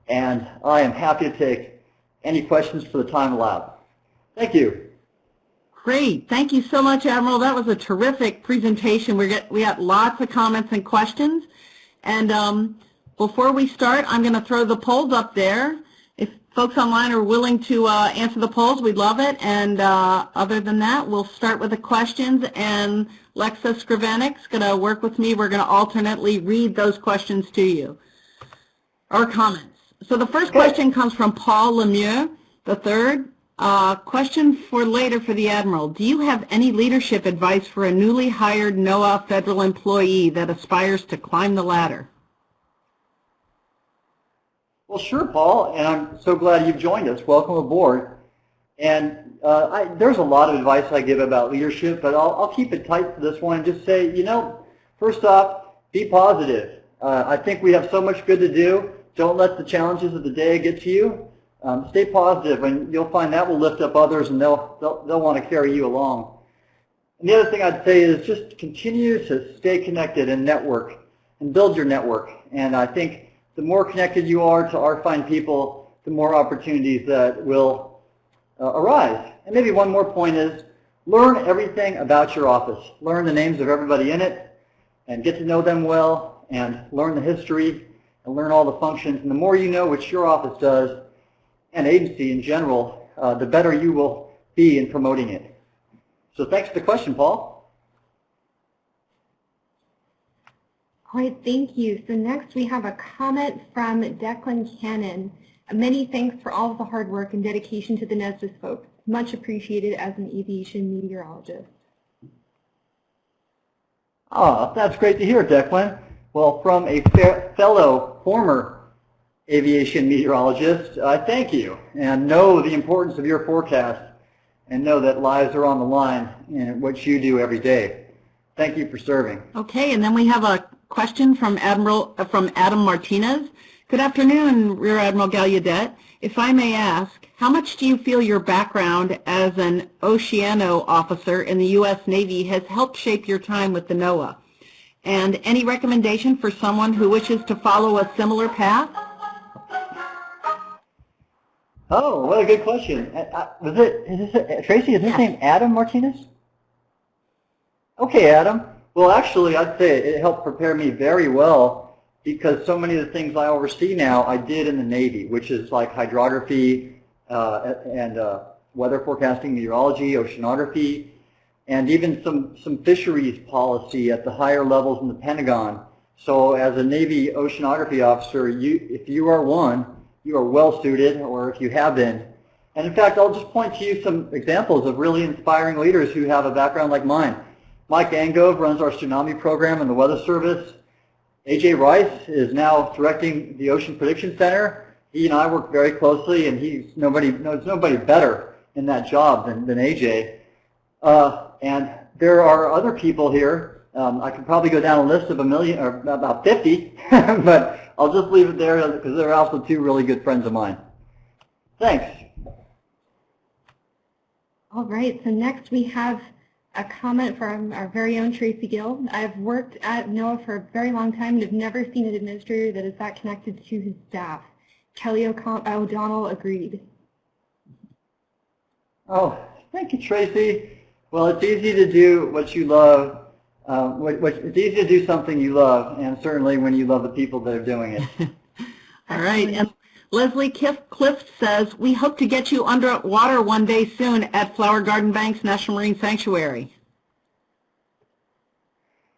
and I am happy to take any questions for the time allowed. Thank you. Great. Thank you so much, Admiral. That was a terrific presentation. We got lots of comments and questions. And before we start, I'm going to throw the polls up there. If folks online are willing to answer the polls, we'd love it. And other than that, we'll start with the questions. And Lexa Skrivanik's going to work with me. We're going to alternately read those questions to you, or comments. So the first question comes from Paul Lemieux III. Question for later for the Admiral. Do you have any leadership advice for a newly hired NOAA federal employee that aspires to climb the ladder? Well, sure, Paul, and I'm so glad you've joined us. Welcome aboard. And there's a lot of advice I give about leadership, but I'll keep it tight for this one and just say, you know, first off, be positive. I think we have so much good to do. Don't let the challenges of the day get to you. Stay positive, and you'll find that will lift up others, and they'll want to carry you along. And the other thing I'd say is just continue to stay connected and network and build your network. And I think the more connected you are to our fine people, the more opportunities that will arise. And maybe one more point is learn everything about your office. Learn the names of everybody in it and get to know them well, and learn the history and learn all the functions. And the more you know what your office does, and agency in general, the better you will be in promoting it. So thanks for the question, Paul. All right, thank you. So next we have a comment from Declan Cannon. Many thanks for all of the hard work and dedication to the Nesbitt folks. Much appreciated as an aviation meteorologist. Oh, that's great to hear, Declan. Well, from a fellow former aviation meteorologist, I thank you and know the importance of your forecast and know that lives are on the line in what you do every day. Thank you for serving. Okay, and then we have a question from Adam Martinez. Good afternoon, Rear Admiral Gallaudet. If I may ask, how much do you feel your background as an Oceano officer in the U.S. Navy has helped shape your time with the NOAA? And any recommendation for someone who wishes to follow a similar path? Oh, what a good question. Tracy, is his name Adam Martinez? Okay, Adam. Well, actually, I'd say it helped prepare me very well because so many of the things I oversee now I did in the Navy, which is like hydrography and weather forecasting, meteorology, oceanography, and even some fisheries policy at the higher levels in the Pentagon. So as a Navy oceanography officer, if you are one, you are well suited, or if you have been. And in fact, I'll just point to you some examples of really inspiring leaders who have a background like mine. Mike Angove runs our tsunami program in the Weather Service. A.J. Rice is now directing the Ocean Prediction Center. He and I work very closely, and there's nobody better in that job than A.J. And there are other people here. I could probably go down a list of about 50, but I'll just leave it there because they're also two really good friends of mine. Thanks. All right, so next we have a comment from our very own Tracy Gill. I've worked at NOAA for a very long time and have never seen an administrator that is that connected to his staff. Kelly O'Donnell agreed. Oh, thank you, Tracy. Well, it's easy to do what you love. It's easy to do something you love, and certainly when you love the people that are doing it. All right, and Leslie Clift says, we hope to get you underwater one day soon at Flower Garden Banks National Marine Sanctuary.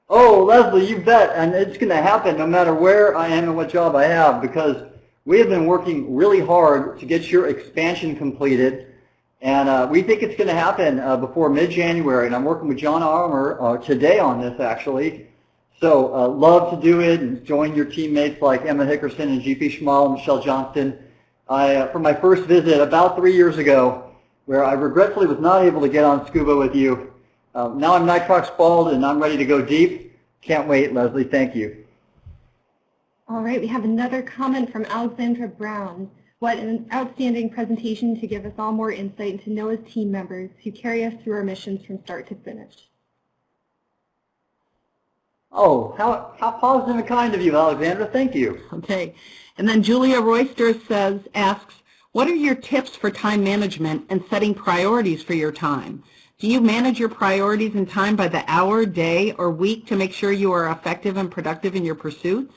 Oh, Leslie, you bet, and it's going to happen no matter where I am and what job I have, because we have been working really hard to get your expansion completed. And we think it's going to happen before mid-January, and I'm working with John Armour today on this, actually. So love to do it and join your teammates like Emma Hickerson and GP Schmal and Michelle Johnston. For my first visit about 3 years ago, where I regretfully was not able to get on scuba with you, now I'm nitrox balled and I'm ready to go deep. Can't wait, Leslie. Thank you. All right, we have another comment from Alexandria Brown. What an outstanding presentation to give us all more insight into NOAA's team members who carry us through our missions from start to finish. Oh, how positive and kind of you, Alexandra. Thank you. Okay. And then Julia Royster asks, what are your tips for time management and setting priorities for your time? Do you manage your priorities and time by the hour, day, or week to make sure you are effective and productive in your pursuits?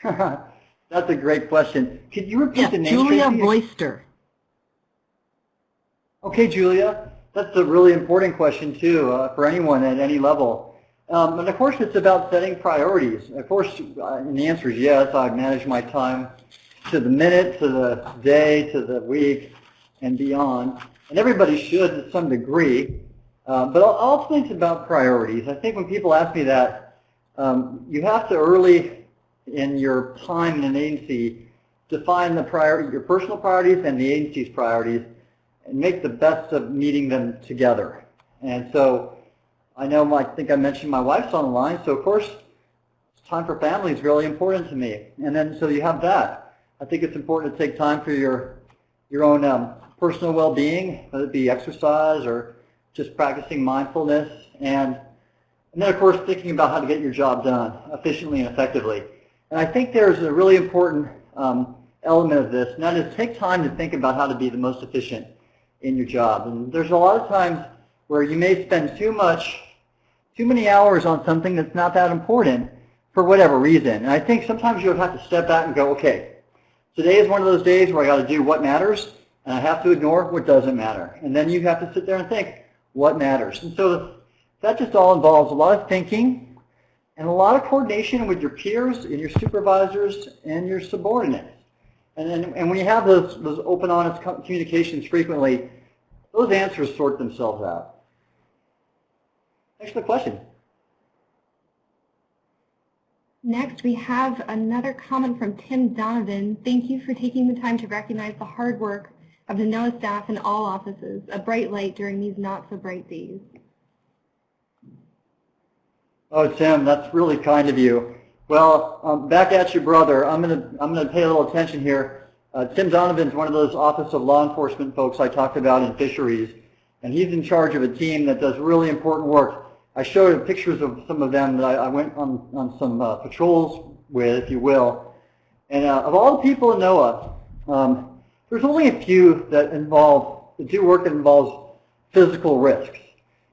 That's a great question. Could you repeat the name? Julia Royster. Okay, Julia. That's a really important question, too, for anyone at any level. And of course, it's about setting priorities. Of course, and the answer is yes. I manage my time to the minute, to the day, to the week, and beyond. And everybody should to some degree. But ultimately, it's about priorities. I think when people ask me that, you have to early in your time in an agency define your personal priorities and the agency's priorities, and make the best of meeting them together. And so I know, I think I mentioned my wife's on the line, so of course time for family is really important to me. And then so you have that. I think it's important to take time for your own personal well-being, whether it be exercise or just practicing mindfulness, and then of course thinking about how to get your job done efficiently and effectively. And I think there's a really important element of this, and that is take time to think about how to be the most efficient in your job. And there's a lot of times where you may spend too many hours on something that's not that important for whatever reason. And I think sometimes you'll have to step back and go, okay, today is one of those days where I got to do what matters, and I have to ignore what doesn't matter. And then you have to sit there and think what matters. And so that just all involves a lot of thinking, and a lot of coordination with your peers and your supervisors and your subordinates. And when you have those open, honest communications frequently, those answers sort themselves out. Thanks for the question. Next, we have another comment from Tim Donovan. Thank you for taking the time to recognize the hard work of the NOAA staff in all offices, a bright light during these not-so-bright days. Oh, Tim, that's really kind of you. Well, back at you, brother. I'm gonna pay a little attention here. Tim Donovan's one of those Office of Law Enforcement folks I talked about in fisheries, and he's in charge of a team that does really important work. I showed pictures of some of them that I went on some patrols with, if you will. And of all the people in NOAA, there's only a few that do work that involves physical risks.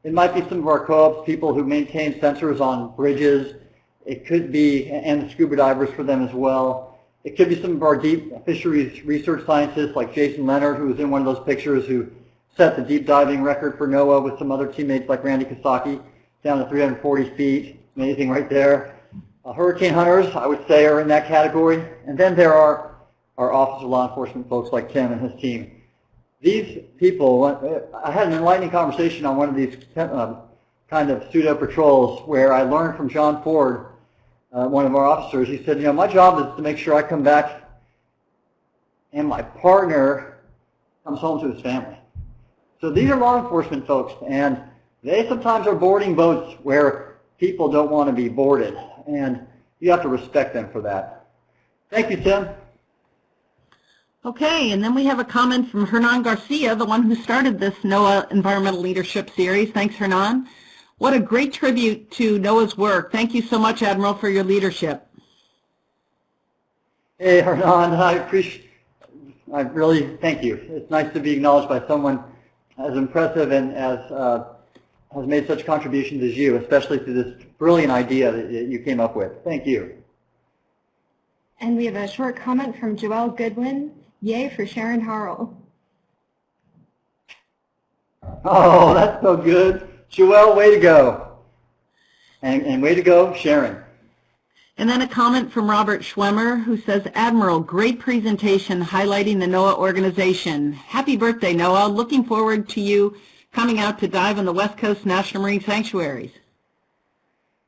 It might be some of our co-ops, people who maintain sensors on bridges. It could be, and the scuba divers for them as well. It could be some of our deep fisheries research scientists like Jason Leonard, who was in one of those pictures, who set the deep diving record for NOAA with some other teammates like Randy Kosaki, down to 340 feet. Amazing right there. Hurricane hunters, I would say, are in that category. And then there are our Office of Law Enforcement folks like Tim and his team. These people, I had an enlightening conversation on one of these kind of pseudo patrols where I learned from John Ford, one of our officers. He said, you know, my job is to make sure I come back and my partner comes home to his family. So these are law enforcement folks, and they sometimes are boarding boats where people don't want to be boarded, and you have to respect them for that. Thank you, Tim. Okay, and then we have a comment from Hernan Garcia, the one who started this NOAA Environmental Leadership Series. Thanks, Hernan. What a great tribute to NOAA's work. Thank you so much, Admiral, for your leadership. Hey, Hernan, I really thank you. It's nice to be acknowledged by someone as impressive and as has made such contributions as you, especially to this brilliant idea that you came up with. Thank you. And we have a short comment from Joelle Goodwin. Yay for Sharon Harl. Oh, that's so good. Joelle, way to go. And way to go, Sharon. And then a comment from Robert Schwemmer, who says, Admiral, great presentation highlighting the NOAA organization. Happy birthday, NOAA. Looking forward to you coming out to dive on the West Coast National Marine Sanctuaries.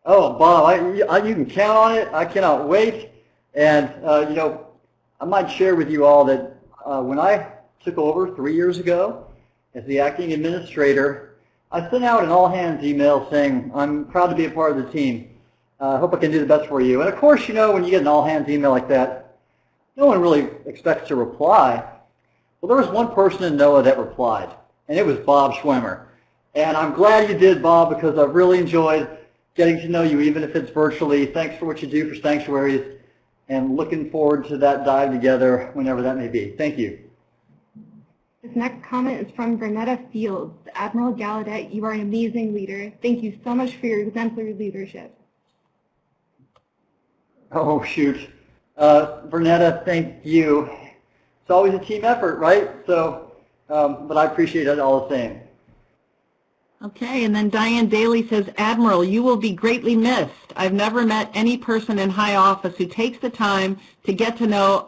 Oh, Bob, you can count on it. I cannot wait. And, you know, I might share with you all that when I took over 3 years ago as the acting administrator, I sent out an all-hands email saying, I'm proud to be a part of the team. I hope I can do the best for you. And, of course, you know, when you get an all-hands email like that, no one really expects to reply. Well, there was one person in NOAA that replied, and it was Bob Schwemmer. And I'm glad you did, Bob, because I've really enjoyed getting to know you, even if it's virtually. Thanks for what you do for sanctuaries, and looking forward to that dive together whenever that may be. Thank you. This next comment is from Vernetta Fields. Admiral Gallaudet, you are an amazing leader. Thank you so much for your exemplary leadership. Oh, shoot. Vernetta, thank you. It's always a team effort, right? So, but I appreciate it all the same. Okay, and then Diane Daly says, Admiral, you will be greatly missed. I've never met any person in high office who takes the time to get to know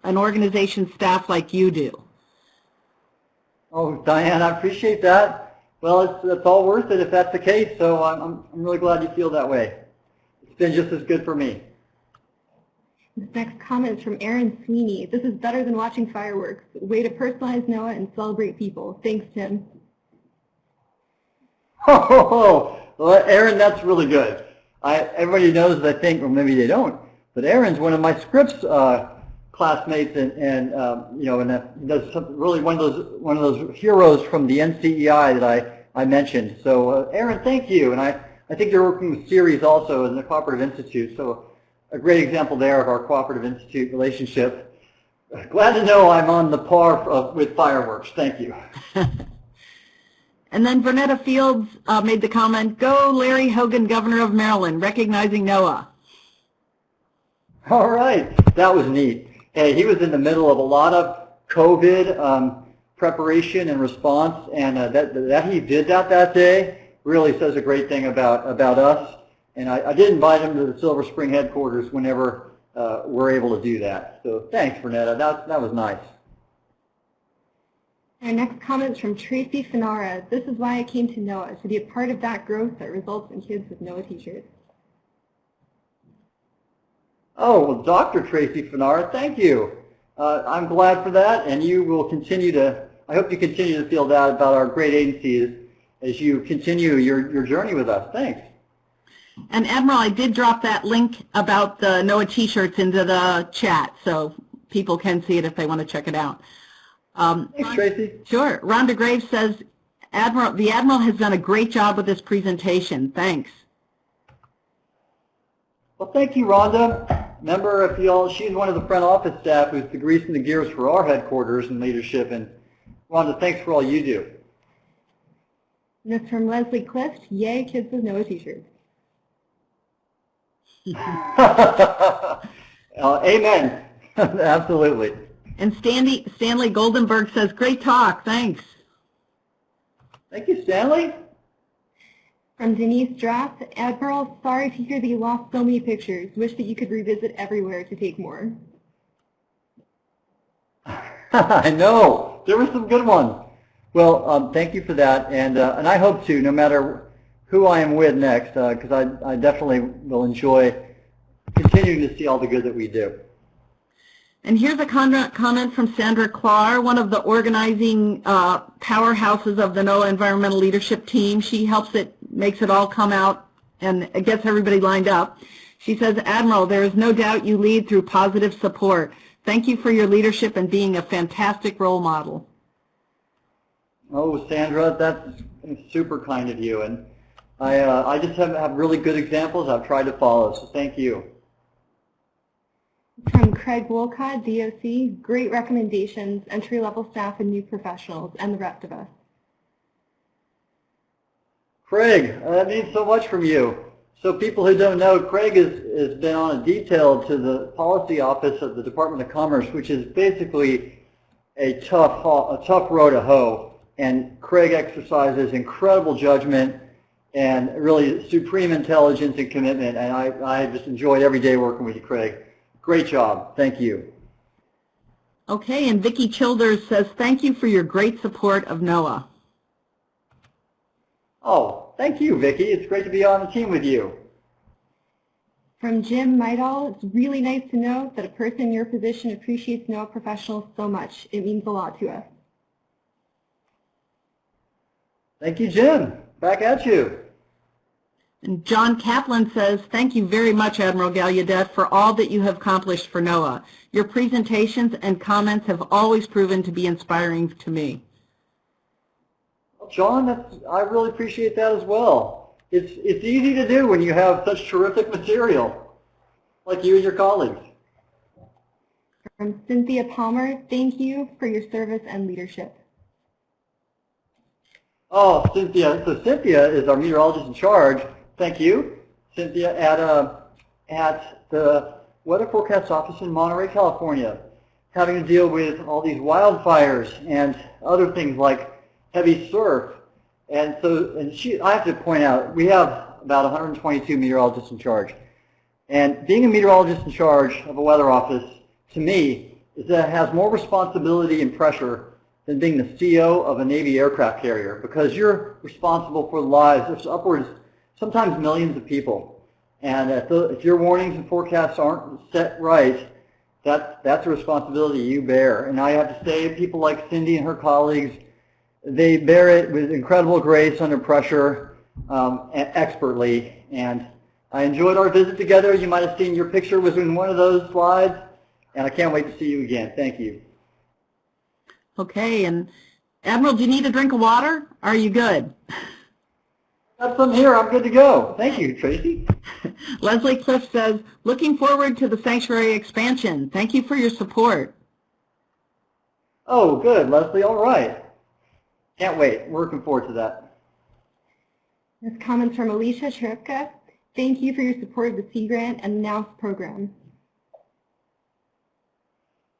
an organization's staff like you do. Oh, Diane, I appreciate that. Well, it's all worth it if that's the case, so I'm really glad you feel that way. It's been just as good for me. This next comment is from Aaron Sweeney. This is better than watching fireworks. Way to personalize NOAA and celebrate people. Thanks, Tim. Oh, well, Aaron, that's really good. Everybody knows, I think, or maybe they don't, but Aaron's one of my Scripps classmates, and you know, and that's really one of those heroes from the NCEI that I mentioned. So, Aaron, thank you. And I think you're working with Ceres also in the Cooperative Institute. So, a great example there of our Cooperative Institute relationship. Glad to know I'm on the par with fireworks. Thank you. And then Vernetta Fields made the comment, go Larry Hogan, Governor of Maryland, recognizing NOAA. All right. That was neat. Hey, he was in the middle of a lot of COVID preparation and response, and that he did that day really says a great thing about us And I did invite him to the Silver Spring headquarters whenever we're able to do that. So thanks, Fernando. That was nice. Our next comment is from Tracy Finara. This is why I came to NOAA, to be a part of that growth that results in kids with NOAA t-shirts. Oh, well, Dr. Tracy Finara, thank you. I'm glad for that, and you will continue to, I hope you continue to feel that about our great agency as you continue your journey with us. Thanks. And Admiral, I did drop that link about the NOAA t-shirts into the chat, so people can see it if they want to check it out. Thanks, Tracy. Sure. Rhonda Graves says, the Admiral has done a great job with this presentation. Thanks. Well, thank you, Rhonda. Remember, she's one of the front office staff who's the grease and the gears for our headquarters and leadership. And Rhonda, thanks for all you do. And this from Leslie Clift. Yay, kids with NOAA t-shirts. Amen. Absolutely. And Stanley Goldenberg says, great talk, thanks. Thank you, Stanley. From Denise Draft, Admiral, sorry to hear that you lost so many pictures. Wish that you could revisit everywhere to take more. I know. There were some good ones. Well, thank you for that. And I hope to, no matter who I am with next, because I definitely will enjoy continuing to see all the good that we do. And here's a comment from Sandra Clark, one of the organizing powerhouses of the NOAA Environmental Leadership Team. She helps it, makes it all come out, and it gets everybody lined up. She says, Admiral, there is no doubt you lead through positive support. Thank you for your leadership and being a fantastic role model. Oh, Sandra, that's super kind of you. And I just have really good examples I've tried to follow, so thank you. From Craig Wolcott, DOC, great recommendations, entry-level staff and new professionals, and the rest of us. Craig, that means so much from you. So people who don't know, Craig has been on a detail to the policy office of the Department of Commerce, which is basically a tough row to hoe. And Craig exercises incredible judgment and really supreme intelligence and commitment. And I just enjoyed every day working with you, Craig. Great job. Thank you. Okay, and Vicki Childers says, thank you for your great support of NOAA. Oh, thank you, Vicki. It's great to be on the team with you. From Jim Midall, it's really nice to know that a person in your position appreciates NOAA professionals so much. It means a lot to us. Thank you, Jim. Back at you. And John Kaplan says, thank you very much, Admiral Gallaudet, for all that you have accomplished for NOAA. Your presentations and comments have always proven to be inspiring to me. Well, John, I really appreciate that as well. It's easy to do when you have such terrific material, like you and your colleagues. From Cynthia Palmer, thank you for your service and leadership. Oh, Cynthia. So Cynthia is our meteorologist in charge. Thank you, Cynthia, at the Weather Forecast Office in Monterey, California, having to deal with all these wildfires and other things like heavy surf. And so, I have to point out, we have about 122 meteorologists in charge. And being a meteorologist in charge of a weather office, to me, is that it has more responsibility and pressure than being the CEO of a Navy aircraft carrier, because you're responsible for the lives of upwards, sometimes millions of people. And if your warnings and forecasts aren't set right, that's a responsibility you bear. And I have to say, people like Cindy and her colleagues, they bear it with incredible grace under pressure, expertly. And I enjoyed our visit together. You might have seen your picture was in one of those slides, and I can't wait to see you again. Thank you. Okay, and Admiral, do you need a drink of water? Are you good? Got some here. I'm good to go. Thank you, Tracy. Leslie Cliff says, looking forward to the sanctuary expansion. Thank you for your support. Oh, good, Leslie. All right. Can't wait. We're looking forward to that. This comments from Alicia Shripka. Thank you for your support of the Sea Grant and the NOUS program.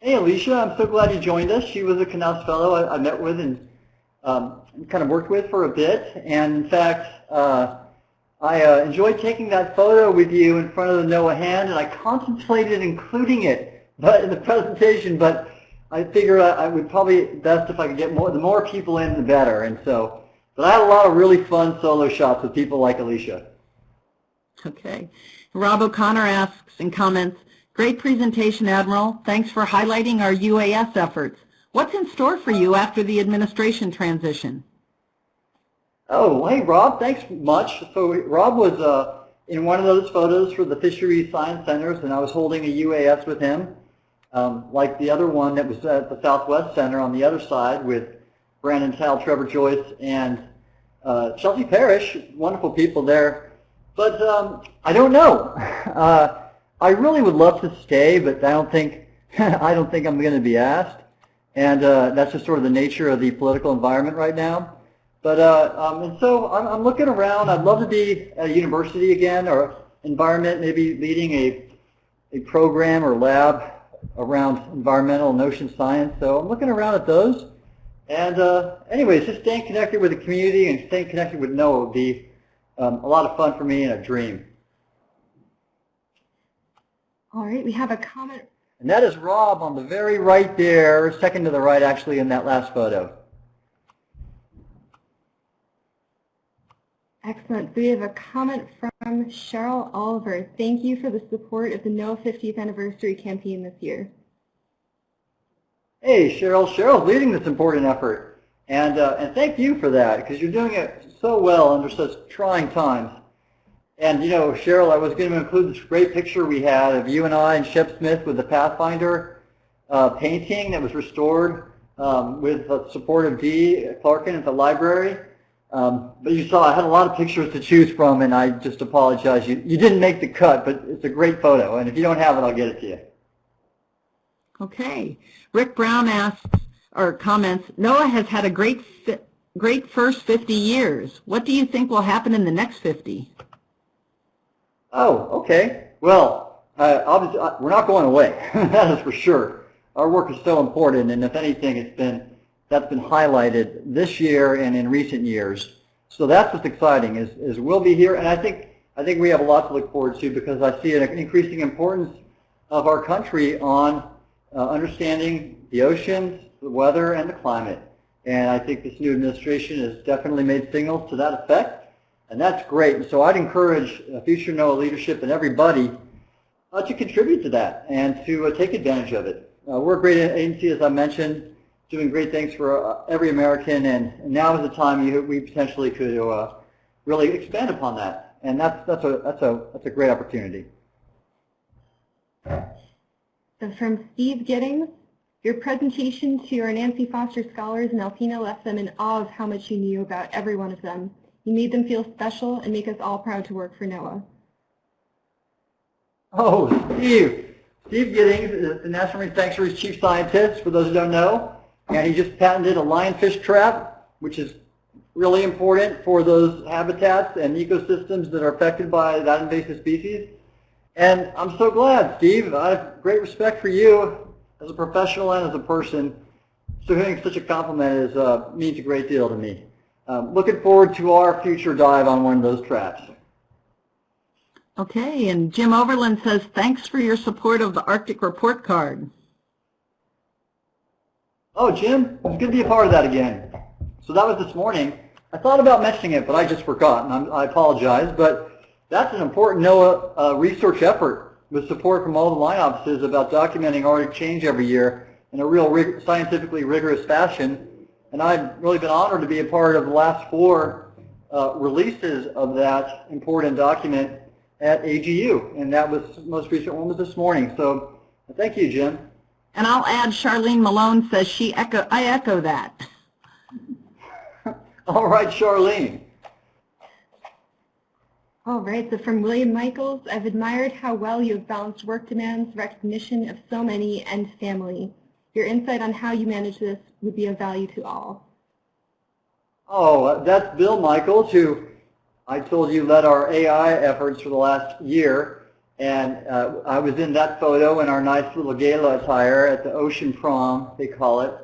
Hey, Alicia. I'm so glad you joined us. She was a Knaus fellow I met with and kind of worked with for a bit. And in fact, I enjoyed taking that photo with you in front of the NOAA hand, and I contemplated including it in the presentation, but I figured I would probably best if I could get the more people in, the better. And so, but I had a lot of really fun solo shots with people like Alicia. Okay. Rob O'Connor asks and comments, great presentation, Admiral. Thanks for highlighting our UAS efforts. What's in store for you after the administration transition? Oh, hey, Rob, thanks much. So Rob was in one of those photos for the Fishery Science Centers, and I was holding a UAS with him, like the other one that was at the Southwest Center on the other side with Brandon Tal, Trevor Joyce, and Chelsea Parrish, wonderful people there. But I don't know. I really would love to stay, but I don't think I'm going to be asked, and that's just sort of the nature of the political environment right now. But and so I'm looking around. I'd love to be at a university again or environment, maybe leading a program or lab around environmental and ocean science. So I'm looking around at those. And anyways, just staying connected with the community and staying connected with NOAA would be a lot of fun for me and a dream. All right, we have a comment. And that is Rob on the very right there, second to the right actually in that last photo. Excellent. So we have a comment from Cheryl Oliver. Thank you for the support of the NOAA 50th anniversary campaign this year. Hey, Cheryl. Cheryl's leading this important effort. And thank you for that, because you're doing it so well under such trying times. And, you know, Cheryl, I was going to include this great picture we had of you and I and Shep Smith with the Pathfinder painting that was restored with the support of Dee Clarkin at the library. But you saw I had a lot of pictures to choose from, and I just apologize. You didn't make the cut, but it's a great photo. And if you don't have it, I'll get it to you. Okay. Rick Brown asks, or comments, NOAA has had a great first 50 years. What do you think will happen in the next 50? Oh, okay. Well, obviously, we're not going away. That is for sure. Our work is so important, and if anything, that's been highlighted this year and in recent years. So that's what's exciting is we'll be here, and I think we have a lot to look forward to, because I see an increasing importance of our country on understanding the oceans, the weather, and the climate. And I think this new administration has definitely made signals to that effect, and that's great. And so I'd encourage future NOAA leadership and everybody to contribute to that and to take advantage of it. We're a great agency, as I mentioned, doing great things for every American, and now is the time we potentially could really expand upon that, and that's a great opportunity. So from Steve Giddings, your presentation to our Nancy Foster scholars in Alpena left them in awe of how much you knew about every one of them. You made them feel special and make us all proud to work for NOAA. Oh, Steve Giddings is the National Marine Sanctuary's chief scientist, for those who don't know. And he just patented a lionfish trap, which is really important for those habitats and ecosystems that are affected by that invasive species. And I'm so glad, Steve. I have great respect for you as a professional and as a person. So hearing such a compliment means a great deal to me. Looking forward to our future dive on one of those traps. Okay, and Jim Overland says, thanks for your support of the Arctic Report Card. Oh, Jim, it's good to be a part of that again. So that was this morning. I thought about mentioning it, but I just forgot, and I apologize. But that's an important NOAA research effort with support from all the line offices about documenting Arctic change every year in a real scientifically rigorous fashion. And I've really been honored to be a part of the last 4 releases of that important document at AGU, and that was the most recent one was this morning. So thank you, Jim. And I'll add, Charlene Malone says I echo that. All right, Charlene. All right, so from William Michaels, I've admired how well you have balanced work demands, recognition of so many, and family. Your insight on how you manage this would be of value to all. Oh, that's Bill Michaels, who I told you led our AI efforts for the last year. And I was in that photo in our nice little gala attire at the Ocean Prom, they call it,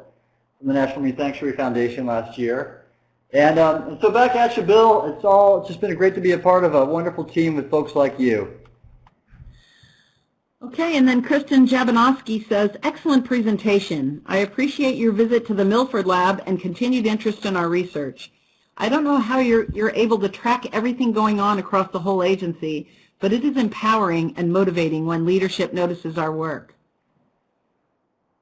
from the National Marine Sanctuary Foundation last year. And so back at you, Bill. It's just been great to be a part of a wonderful team with folks like you. Okay, and then Kristen Jabanowski says, excellent presentation. I appreciate your visit to the Milford Lab and continued interest in our research. I don't know how you're able to track everything going on across the whole agency, but it is empowering and motivating when leadership notices our work.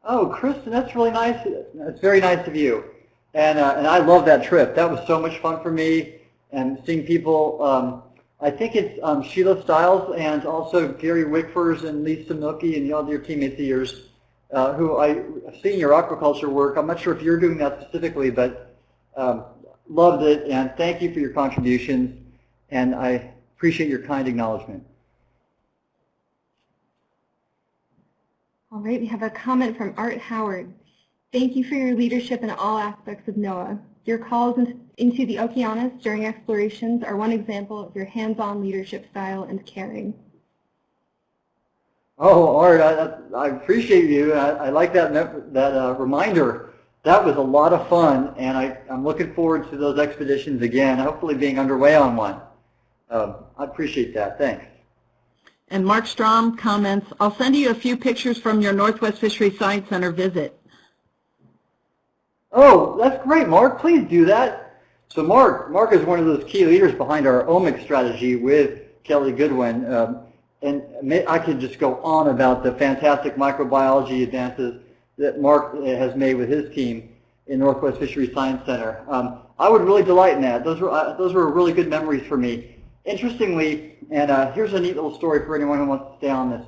Oh, Kristen, that's really nice. That's very nice of you. And I love that trip. That was so much fun for me. And seeing people, I think it's Sheila Stiles and also Gary Wickfors and Lisa Milkey and all your teammates of yours who I've seen your aquaculture work. I'm not sure if you're doing that specifically, but loved it. And thank you for your contributions. And I appreciate your kind acknowledgement. All right, we have a comment from Art Howard. Thank you for your leadership in all aspects of NOAA. Your calls into the Okeanos during explorations are one example of your hands-on leadership style and caring. Oh, Art, I appreciate you. I like that reminder. That was a lot of fun, and I'm looking forward to those expeditions again, hopefully being underway on one. I appreciate that. Thanks. And Mark Strom comments, I'll send you a few pictures from your Northwest Fishery Science Center visit. Oh, that's great, Mark. Please do that. So Mark is one of those key leaders behind our omics strategy with Kelly Goodwin. And I could just go on about the fantastic microbiology advances that Mark has made with his team in Northwest Fishery Science Center. I would really delight in that. Those were really good memories for me. Interestingly, and here's a neat little story for anyone who wants to stay on this.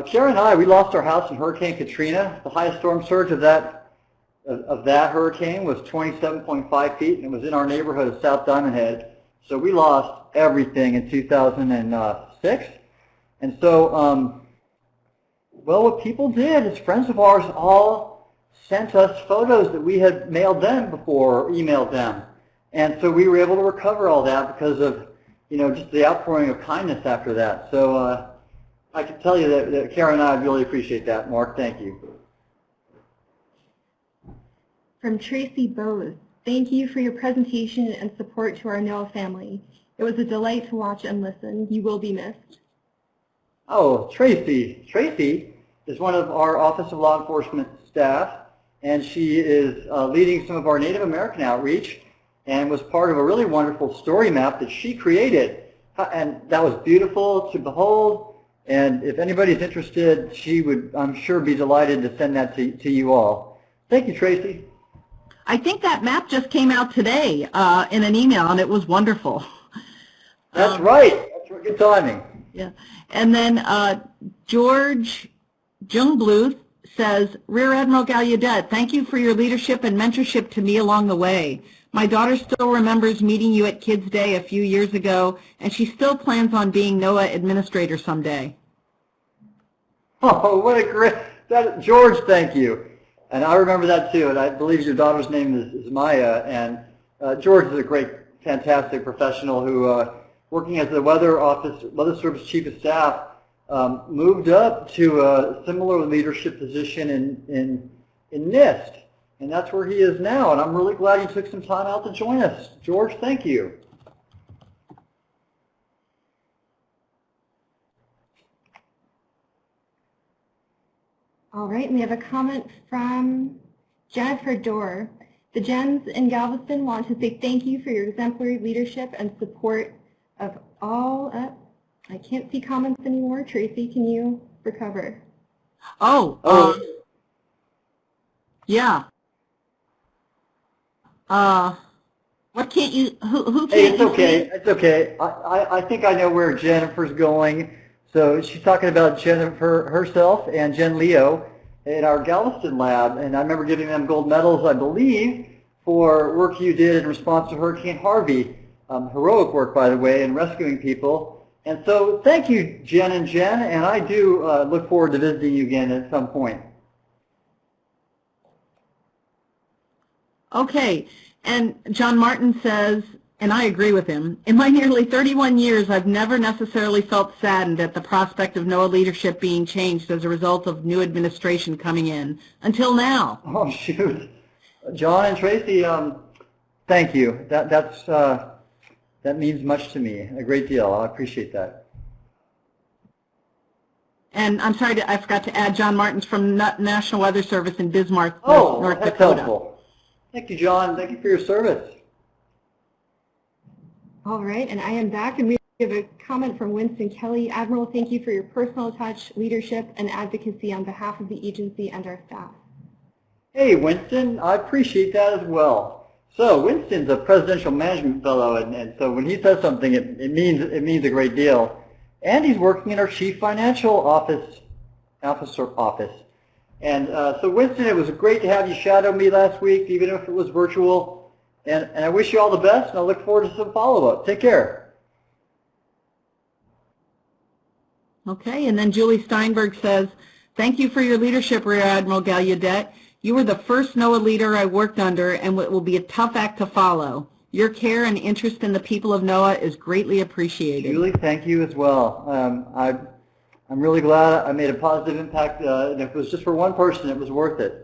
Karen and I, we lost our house in Hurricane Katrina. The highest storm surge of that hurricane was 27.5 feet, and it was in our neighborhood of South Diamond Head. So we lost everything in 2006. And so, well, what people did is friends of ours all sent us photos that we had mailed them before or emailed them. And so we were able to recover all that because of, just the outpouring of kindness after that. So I can tell you that Karen and I really appreciate that. Mark, thank you. From Tracy Bose, thank you for your presentation and support to our NOAA family. It was a delight to watch and listen. You will be missed. Oh, Tracy. Tracy is one of our Office of Law Enforcement staff, and she is leading some of our Native American outreach and was part of a really wonderful story map that she created. And that was beautiful to behold. And if anybody's interested, she would, I'm sure, be delighted to send that to you all. Thank you, Tracy. I think that map just came out today in an email, and it was wonderful. That's right. That's good timing. Yeah. And then George Jungbluth says, Rear Admiral Gallaudet, thank you for your leadership and mentorship to me along the way. My daughter still remembers meeting you at Kids Day a few years ago, and she still plans on being NOAA administrator someday. Oh, what a great, George, thank you. And I remember that too, and I believe your daughter's name is Maya, and George is a great, fantastic professional who, working as the Weather Service Chief of Staff, moved up to a similar leadership position in NIST, and that's where he is now, and I'm really glad he took some time out to join us. George, thank you. All right, and we have a comment from Jennifer Dorr. The Gens in Galveston want to say thank you for your exemplary leadership and support of all, I can't see comments anymore. Tracy, can you recover? Yeah. What can't you, who can't Hey, it's you okay, see? it's okay. I think I know where Jennifer's going. So she's talking about Jennifer herself and Jen Leo in our Galveston lab, and I remember giving them gold medals, I believe, for work you did in response to Hurricane Harvey. Heroic work, by the way, in rescuing people. And so thank you, Jen, and I do look forward to visiting you again at some point. Okay, and John Martin says, and I agree with him, in my nearly 31 years, I've never necessarily felt saddened at the prospect of NOAA leadership being changed as a result of new administration coming in, until now. Oh, shoot. John and Tracy, Thank you. That means much to me, a great deal. I appreciate that. And I'm sorry, I forgot to add John Martins from National Weather Service in Bismarck, Oh, North that's Dakota. helpful. Thank you, John. Thank you for your service. All right, and I am back, and we have a comment from Winston Kelly. Admiral, thank you for your personal touch, leadership, and advocacy on behalf of the agency and our staff. Hey, Winston, I appreciate that as well. So Winston's a presidential management fellow, and so when he says something, it means a great deal. And he's working in our chief financial officer office. And so Winston, it was great to have you shadow me last week, even if it was virtual. And I wish you all the best, and I look forward to some follow-up. Take care. Okay, and then Julie Steinberg says, thank you for your leadership, Rear Admiral Gallaudet. You were the first NOAA leader I worked under, and it will be a tough act to follow. Your care and interest in the people of NOAA is greatly appreciated. Julie, thank you as well. I'm really glad I made a positive impact, and if it was just for one person, it was worth it.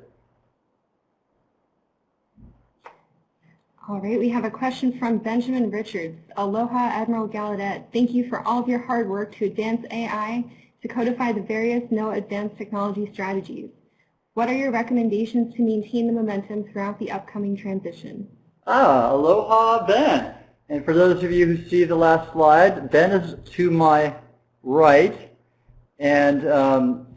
All right, we have a question from Benjamin Richards. Aloha, Admiral Gallaudet. Thank you for all of your hard work to advance AI to codify the various NOAA advanced technology strategies. What are your recommendations to maintain the momentum throughout the upcoming transition? Aloha, Ben. And for those of you who see the last slide, Ben is to my right, and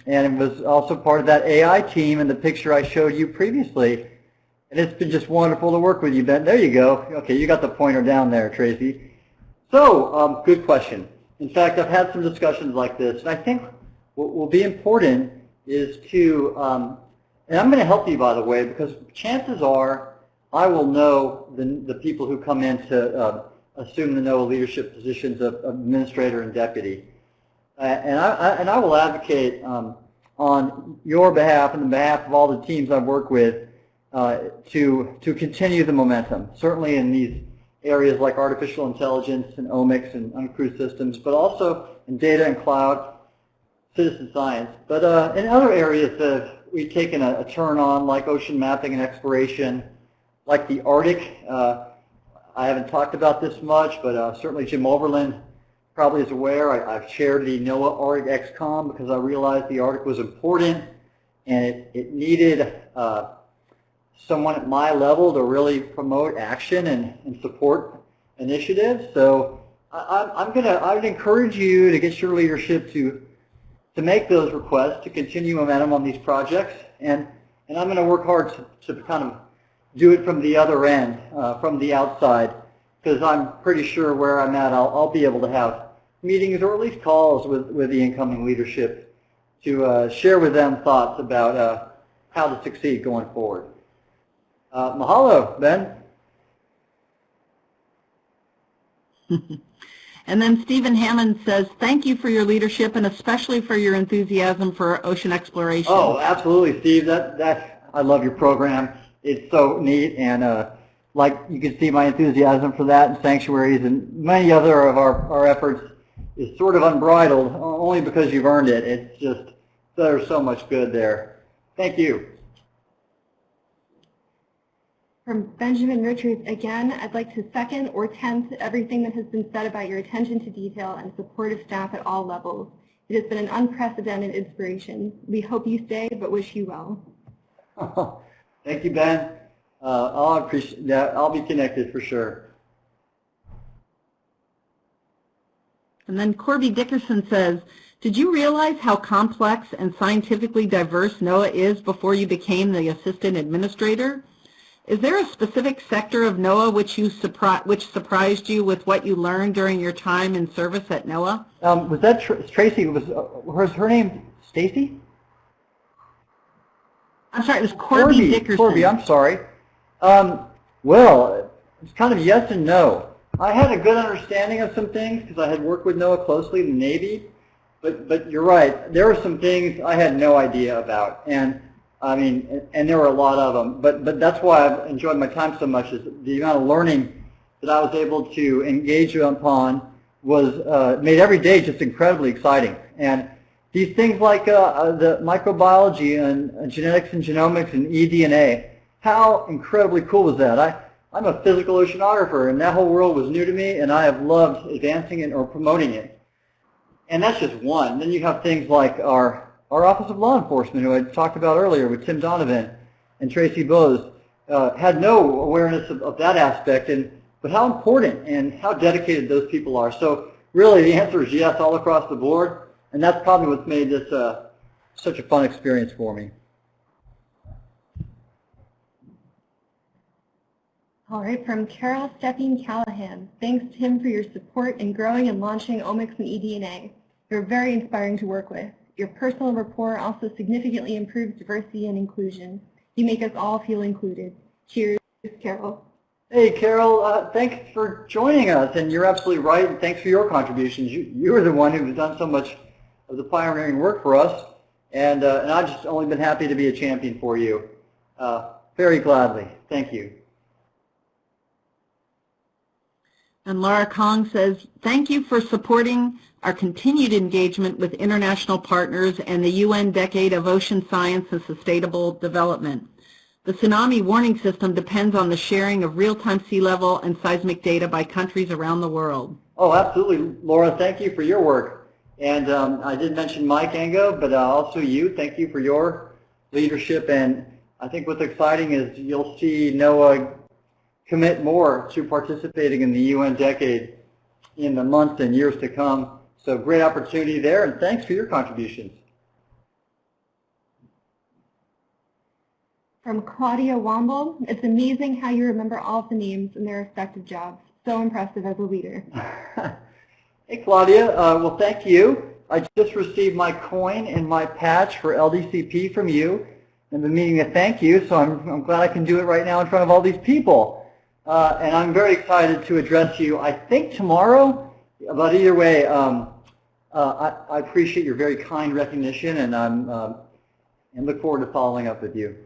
it was also part of that AI team in the picture I showed you previously. And it's been just wonderful to work with you, Ben. There you go. Okay, you got the pointer down there, Tracy. So, good question. In fact, I've had some discussions like this, and I think what will be important is to, and I'm going to help you, by the way, because chances are I will know the people who come in to assume the NOAA leadership positions of administrator and deputy. And I will advocate on your behalf and the behalf of all the teams I've worked with to continue the momentum, certainly in these areas like artificial intelligence and omics and uncrewed systems, but also in data and cloud, citizen science. But in other areas that we've taken a turn on, like ocean mapping and exploration, like the Arctic. I haven't talked about this much, but certainly Jim Overland probably is aware. I've chaired the NOAA Arctic XCOM because I realized the Arctic was important and it needed someone at my level to really promote action and support initiatives. So I would encourage you to get your leadership to make those requests, to continue momentum on these projects, and I'm going to work hard to kind of do it from the other end, from the outside, because I'm pretty sure where I'm at, I'll be able to have meetings or at least calls with the incoming leadership to share with them thoughts about how to succeed going forward. Mahalo, Ben. And then Stephen Hammond says, thank you for your leadership and especially for your enthusiasm for ocean exploration. Oh, absolutely, Steve. I love your program. It's so neat, and like you can see my enthusiasm for that and sanctuaries and many other of our efforts is sort of unbridled only because you've earned it. It's just, there's so much good there. Thank you. From Benjamin Richards, again, I'd like to second or tenth everything that has been said about your attention to detail and supportive staff at all levels. It has been an unprecedented inspiration. We hope you stay, but wish you well. Thank you, Ben. I'll appreciate that. I'll be connected for sure. And then Corby Dickerson says, did you realize how complex and scientifically diverse NOAA is before you became the assistant administrator? Is there a specific sector of NOAA which surprised you with what you learned during your time in service at NOAA? Was that Tracy? Was her name Stacy? I'm sorry, it was Corby Dickerson. Corby, I'm sorry. Well, it's kind of yes and no. I had a good understanding of some things because I had worked with NOAA closely in the Navy, but you're right. There were some things I had no idea about, and I mean, and there were a lot of them. But that's why I've enjoyed my time so much. Is the amount of learning that I was able to engage upon was made every day just incredibly exciting. And these things like the microbiology and genetics and genomics and eDNA, how incredibly cool was that? I'm a physical oceanographer, and that whole world was new to me, and I have loved advancing it or promoting it. And that's just one. Then you have things like our Office of Law Enforcement, who I talked about earlier with Tim Donovan and Tracy Gill, had no awareness of that aspect, but how important and how dedicated those people are. So really the answer is yes all across the board, and that's probably what's made this such a fun experience for me. All right, from Carol Stepping Callahan, thanks Tim for your support in growing and launching Omics and eDNA. You're very inspiring to work with. Your personal rapport also significantly improves diversity and inclusion. You make us all feel included. Cheers, Carol. Hey, Carol, thanks for joining us, and you're absolutely right, and thanks for your contributions. You are the one who's done so much of the pioneering work for us, and I've just only been happy to be a champion for you. Very gladly. Thank you. And Laura Kong says, thank you for supporting our continued engagement with international partners and the UN Decade of Ocean Science and Sustainable Development. The tsunami warning system depends on the sharing of real-time sea level and seismic data by countries around the world. Oh, absolutely. Laura, thank you for your work. And I did mention Mike Ango, but also you. Thank you for your leadership. And I think what's exciting is you'll see NOAA commit more to participating in the UN Decade in the months and years to come. So great opportunity there, and thanks for your contributions. From Claudia Womble, it's amazing how you remember all of the names in their respective jobs. So impressive as a leader. Hey, Claudia. Well, thank you. I just received my coin and my patch for LDCP from you and been meaning to thank you, so I'm glad I can do it right now in front of all these people. And I'm very excited to address you, I think tomorrow, but either way, I appreciate your very kind recognition, and and look forward to following up with you.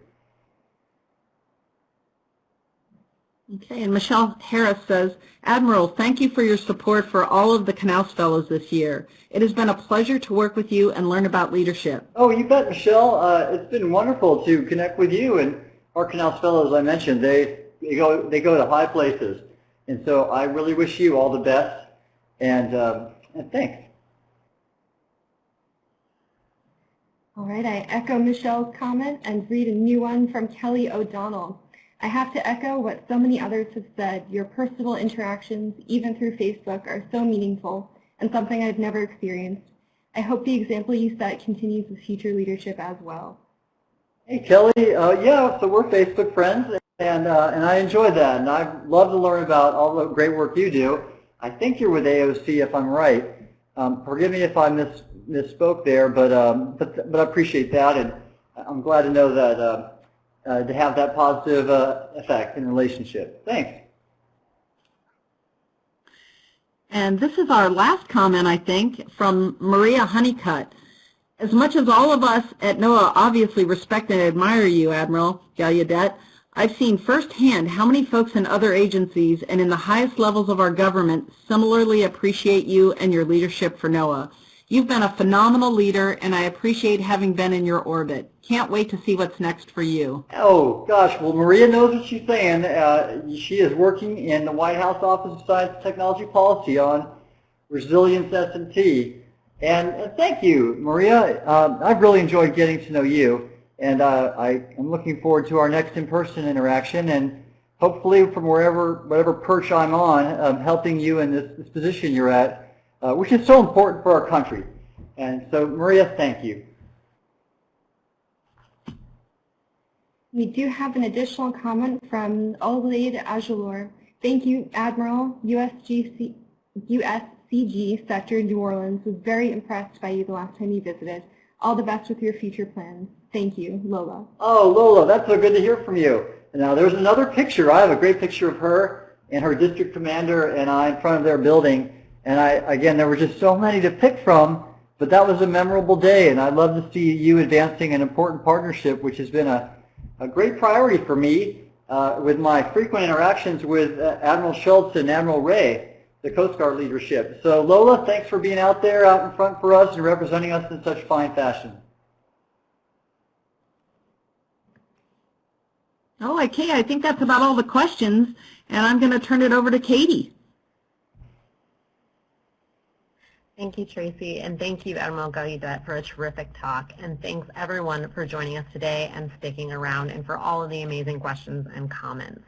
Okay, and Michelle Harris says, Admiral, thank you for your support for all of the Knaus Fellows this year. It has been a pleasure to work with you and learn about leadership. Oh, you bet, Michelle. It's been wonderful to connect with you, and our Knaus Fellows, I mentioned, they go to high places. And so I really wish you all the best, and thanks. All right, I echo Michelle's comment and read a new one from Kelly O'Donnell. I have to echo what so many others have said. Your personal interactions, even through Facebook, are so meaningful and something I've never experienced. I hope the example you set continues with future leadership as well. Hey, Kelly. Yeah, so we're Facebook friends, and I enjoy that, and I love to learn about all the great work you do. I think you're with AOC, if I'm right. Forgive me if I misspoke there, but I appreciate that, and I'm glad to know that to have that positive effect in relationship. Thanks. And this is our last comment, I think, from Maria Honeycutt. As much as all of us at NOAA obviously respect and admire you, Admiral Gallaudet, I've seen firsthand how many folks in other agencies and in the highest levels of our government similarly appreciate you and your leadership for NOAA. You've been a phenomenal leader, and I appreciate having been in your orbit. Can't wait to see what's next for you. Oh, gosh. Well, Maria knows what she's saying. She is working in the White House Office of Science and Technology Policy on resilience S&T. And thank you, Maria. I've really enjoyed getting to know you, and I am looking forward to our next in-person interaction, and hopefully from whatever perch I'm on, helping you in this position you're at, which is so important for our country. And so, Maria, thank you. We do have an additional comment from Olayde Ajalor. Thank you, Admiral. USCG Sector New Orleans was very impressed by you the last time you visited. All the best with your future plans. Thank you, Lola. Oh, Lola, that's so good to hear from you. Now, there's another picture. I have a great picture of her and her district commander and I in front of their building. And again, there were just so many to pick from, but that was a memorable day, and I'd love to see you advancing an important partnership, which has been a great priority for me with my frequent interactions with Admiral Schultz and Admiral Ray, the Coast Guard leadership. So Lola, thanks for being out there out in front for us and representing us in such fine fashion. Oh, okay. I think that's about all the questions, and I'm going to turn it over to Katie. Thank you, Tracy, and thank you, Admiral Gallaudet, for a terrific talk. And thanks, everyone, for joining us today and sticking around, and for all of the amazing questions and comments.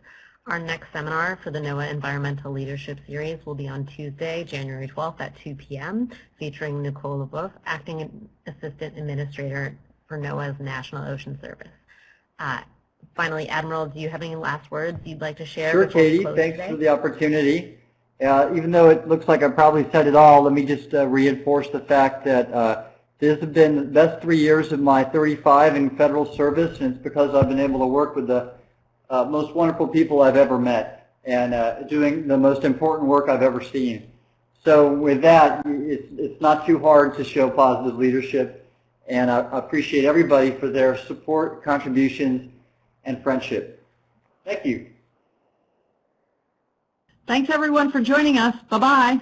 Our next seminar for the NOAA Environmental Leadership Series will be on Tuesday, January 12th at 2 p.m., featuring Nicole LeBoeuf, Acting Assistant Administrator for NOAA's National Ocean Service. Finally, Admiral, do you have any last words you'd like to share? Sure, Katie. Thanks for the opportunity. Even though it looks like I probably said it all, let me just reinforce the fact that this has been the best 3 years of my 35 in federal service, and it's because I've been able to work with the most wonderful people I've ever met and doing the most important work I've ever seen. So with that, it's not too hard to show positive leadership, and I appreciate everybody for their support, contributions, and friendship. Thank you. Thanks, everyone, for joining us. Bye-bye.